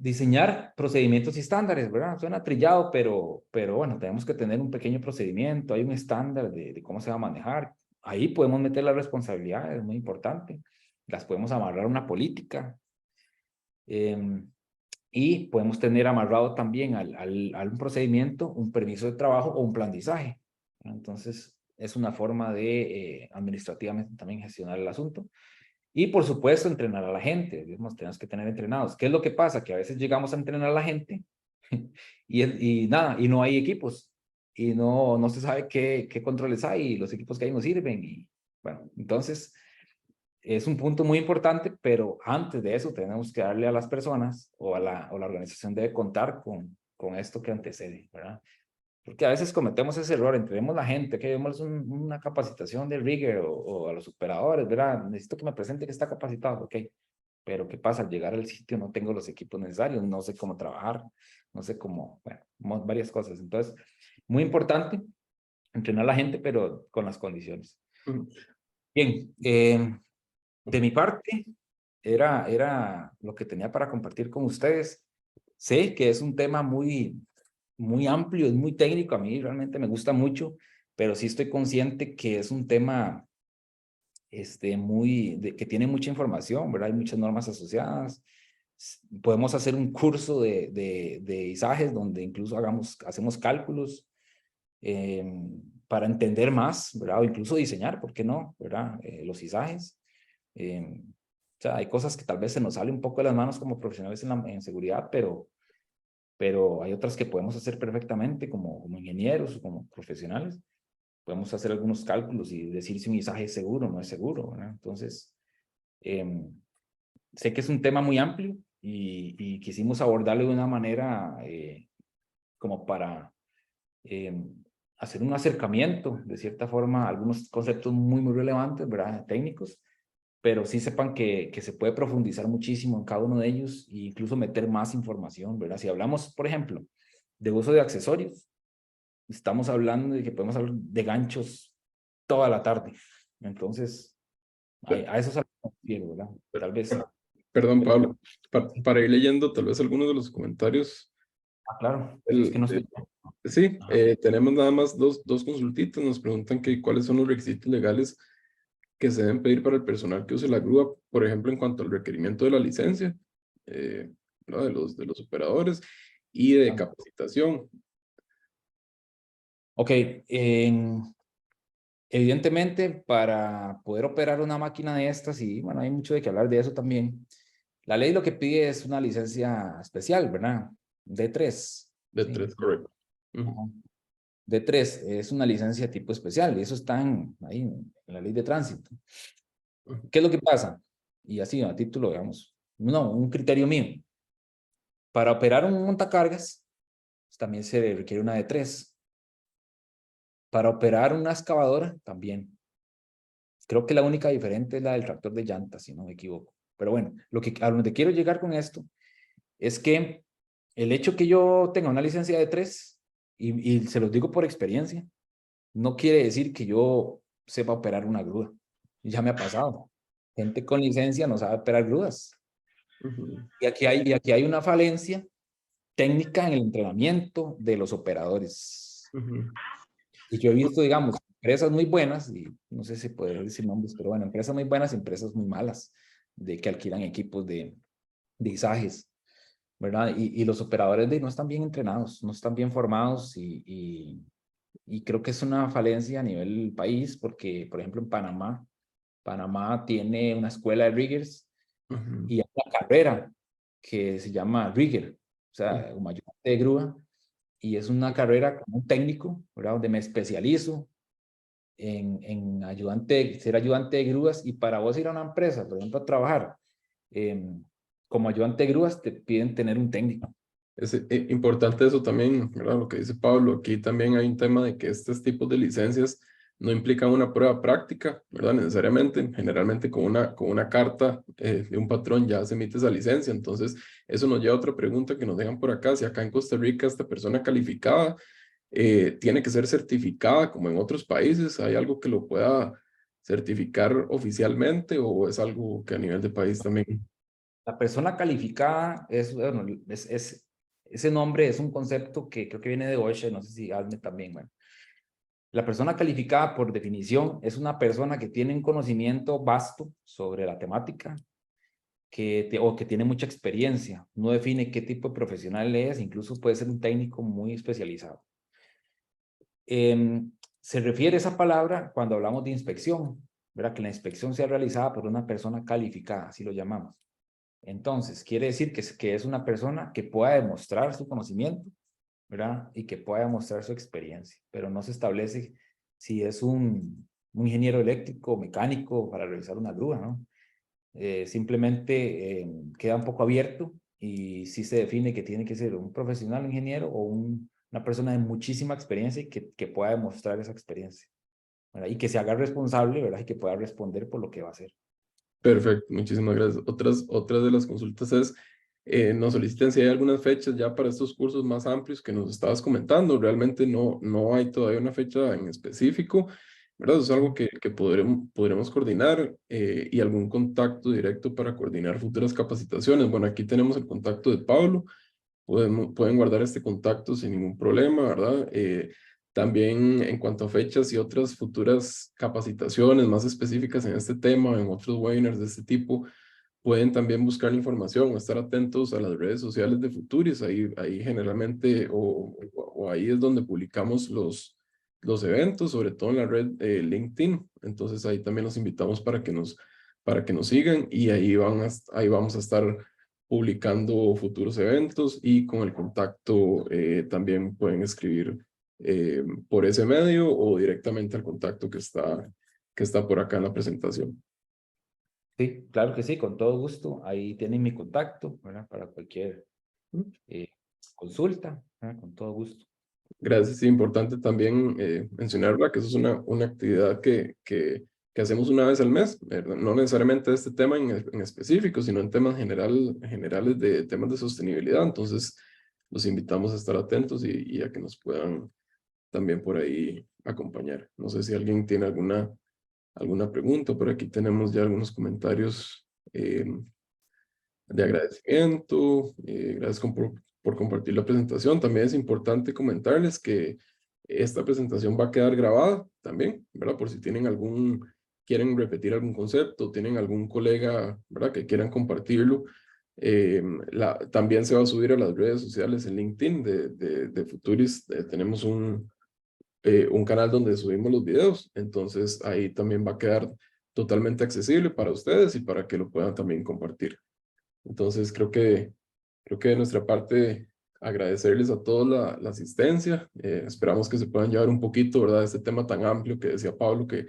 Diseñar procedimientos y estándares, ¿verdad? Suena trillado, pero bueno, tenemos que tener un pequeño procedimiento, hay un estándar de cómo se va a manejar. Ahí podemos meter las responsabilidades, muy importante. Las podemos amarrar a una política. Y podemos tener amarrado también a un procedimiento, un permiso de trabajo o un plan de izaje. Entonces, es una forma de administrativamente también gestionar el asunto. Y por supuesto, entrenar a la gente. Digamos, tenemos que tener entrenados. ¿Qué es lo que pasa? Que a veces llegamos a entrenar a la gente y nada, y no hay equipos. Y no se sabe qué controles hay y los equipos que hay no sirven. Y bueno, entonces es un punto muy importante, pero antes de eso tenemos que darle a las personas o la organización debe contar con esto que antecede, ¿verdad? Porque a veces cometemos ese error, entrenemos la gente, que demos una capacitación de rigger o a los operadores, ¿verdad? Necesito que me presente que está capacitado, ok. Pero ¿qué pasa? Al llegar al sitio no tengo los equipos necesarios, no sé cómo trabajar, no sé cómo, bueno, varias cosas. Entonces, muy importante entrenar a la gente, pero con las condiciones. Bien, de mi parte, era lo que tenía para compartir con ustedes. Sé que es un tema muy amplio, es muy técnico, a mí realmente me gusta mucho, pero sí estoy consciente que es un tema que tiene mucha información, ¿verdad? Hay muchas normas asociadas. Podemos hacer un curso de izajes donde incluso hacemos cálculos para entender más, ¿verdad? O incluso diseñar, ¿por qué no? ¿Verdad? Los izajes. O sea, hay cosas que tal vez se nos sale un poco de las manos como profesionales en seguridad, pero hay otras que podemos hacer perfectamente como ingenieros o como profesionales. podemos hacer algunos cálculos y decir si un izaje es seguro o no es seguro, ¿verdad? Entonces, sé que es un tema muy amplio y quisimos abordarlo de una manera como para hacer un acercamiento, de cierta forma, a algunos conceptos muy relevantes, ¿verdad? Técnicos, pero sí sepan que se puede profundizar muchísimo en cada uno de ellos e incluso meter más información, ¿verdad? Si hablamos, por ejemplo, de uso de accesorios, estamos hablando de que podemos hablar de ganchos toda la tarde. Entonces, a eso es a lo que me refiero, ¿verdad? Tal vez. Perdón, Pablo, para ir leyendo tal vez algunos de los comentarios. Claro, es que no estoy. Sí, tenemos nada más dos consultitas. Nos preguntan que cuáles son los requisitos legales que se deben pedir para el personal que use la grúa, por ejemplo, en cuanto al requerimiento de la licencia, ¿no? de los operadores y de capacitación. Ok, evidentemente para poder operar una máquina de estas, y bueno, hay mucho de que hablar de eso también, la ley lo que pide es una licencia especial, ¿verdad? D3. De Sí. tres, correcto. Ajá. D3 es una licencia tipo especial y eso está ahí en la ley de tránsito. ¿Qué es lo que pasa? Y así, a título, digamos, no, un criterio mío. Para operar un montacargas, pues, también se requiere una D3. Para operar una excavadora, también. Creo que la única diferente es la del tractor de llantas, si no me equivoco. Pero bueno, a donde quiero llegar con esto es que el hecho que yo tenga una licencia de 3, y se los digo por experiencia, no quiere decir que yo sepa operar una grúa. Ya me ha pasado. Gente con licencia no sabe operar grúas. Y aquí hay una falencia técnica en el entrenamiento de los operadores. Y yo he visto, digamos, empresas muy buenas, y no sé si puedo decir nombres, pero bueno, empresas muy buenas y empresas muy malas, de que alquilan equipos de izajes, ¿verdad? Y los operadores no están bien entrenados, no están bien formados y creo que es una falencia a nivel país, porque, por ejemplo, en Panamá tiene una escuela de riggers y hay una carrera que se llama rigger, o sea, como ayudante de grúa, y es una carrera como un técnico, ¿verdad? Donde me especializo en ser ayudante de grúas, y para vos ir a una empresa, por ejemplo, a trabajar como ayudante de grúas, te piden tener un técnico. Es importante eso también, ¿verdad? Lo que dice Pablo, aquí también hay un tema de que estos tipos de licencias no implican una prueba práctica, ¿verdad? Necesariamente, generalmente con una carta de un patrón ya se emite esa licencia. Entonces, eso nos lleva a otra pregunta que nos dejan por acá. Si acá en Costa Rica esta persona calificada tiene que ser certificada como en otros países, ¿hay algo que lo pueda certificar oficialmente o es algo que a nivel de país también? La persona calificada bueno, ese nombre es un concepto que creo que viene de Osher, no sé si Alme también, bueno. La persona calificada, por definición, es una persona que tiene un conocimiento vasto sobre la temática, o que tiene mucha experiencia. No define qué tipo de profesional es, incluso puede ser un técnico muy especializado. Se refiere a esa palabra cuando hablamos de inspección, ¿verdad? Que la inspección sea realizada por una persona calificada, así lo llamamos. Entonces, quiere decir que es una persona que pueda demostrar su conocimiento, ¿verdad? Y que pueda demostrar su experiencia, pero no se establece si es un ingeniero eléctrico o mecánico para realizar una grúa, ¿no? Simplemente queda un poco abierto y sí se define que tiene que ser un profesional ingeniero o una persona de muchísima experiencia y que pueda demostrar esa experiencia, ¿verdad? Y que se haga responsable, ¿verdad? Y que pueda responder por lo que va a hacer. Perfecto, muchísimas gracias. Otras de las consultas es, nos solicitan si hay algunas fechas ya para estos cursos más amplios que nos estabas comentando. Realmente no hay todavía una fecha en específico, ¿verdad? Eso es algo que podremos coordinar y algún contacto directo para coordinar futuras capacitaciones. Bueno, aquí tenemos el contacto de Pablo. Pueden guardar este contacto sin ningún problema, ¿verdad? También en cuanto a fechas y otras futuras capacitaciones más específicas en este tema, en otros webinars de este tipo, pueden también buscar la información o estar atentos a las redes sociales de Futuris. Ahí generalmente, o ahí es donde publicamos los eventos, sobre todo en la red LinkedIn. Entonces ahí también los invitamos para que nos sigan y ahí vamos a estar publicando futuros eventos y con el contacto también pueden escribir por ese medio o directamente al contacto que está por acá en la presentación. Sí, claro que sí, con todo gusto. Ahí tienen mi contacto, ¿verdad? Para cualquier consulta, ¿verdad? Con todo gusto. Gracias, sí, importante también mencionarla, que eso es una actividad que hacemos una vez al mes, ¿verdad? No necesariamente este tema en específico, sino en temas generales de temas de sostenibilidad. Entonces, los invitamos a estar atentos y a que nos puedan también por ahí acompañar. No sé si alguien tiene alguna pregunta, por aquí tenemos ya algunos comentarios de agradecimiento. Gracias por compartir la presentación. También es importante comentarles que esta presentación va a quedar grabada también, ¿verdad? Por si tienen quieren repetir algún concepto, tienen algún colega, ¿verdad? Que quieran compartirlo. También se va a subir a las redes sociales en LinkedIn de Futuris. Tenemos un canal donde subimos los videos, entonces ahí también va a quedar totalmente accesible para ustedes y para que lo puedan también compartir. Entonces creo que de nuestra parte agradecerles a todos la asistencia. Esperamos que se puedan llevar un poquito, ¿verdad? Este tema tan amplio que decía Pablo, que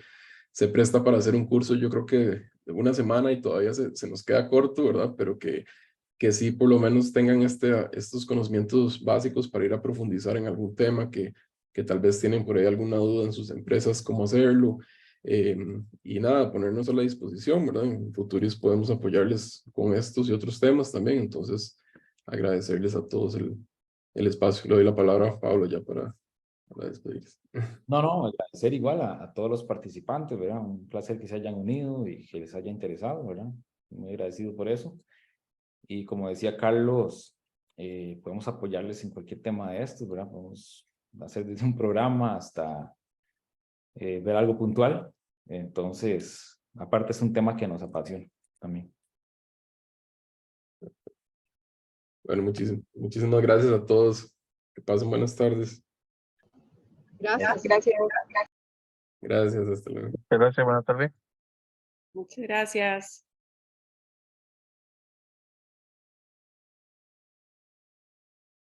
se presta para hacer un curso, yo creo que de una semana y todavía se nos queda corto, ¿verdad? Pero que sí por lo menos tengan estos conocimientos básicos para ir a profundizar en algún tema que tal vez tienen por ahí alguna duda en sus empresas, cómo hacerlo. Y nada, ponernos a la disposición, ¿verdad? En Futuris podemos apoyarles con estos y otros temas también. Entonces, agradecerles a todos el espacio. Le doy la palabra a Pablo ya para despedirse. No, agradecer igual a todos los participantes, ¿verdad? Un placer que se hayan unido y que les haya interesado, ¿verdad? Muy agradecido por eso. Y como decía Carlos, podemos apoyarles en cualquier tema de estos, ¿verdad? Podemos hacer desde un programa hasta ver algo puntual. Entonces, aparte es un tema que nos apasiona también. Bueno, muchísimas gracias a todos. Que pasen buenas tardes. Gracias. Gracias, hasta luego. Gracias, buenas tardes. Muchas gracias.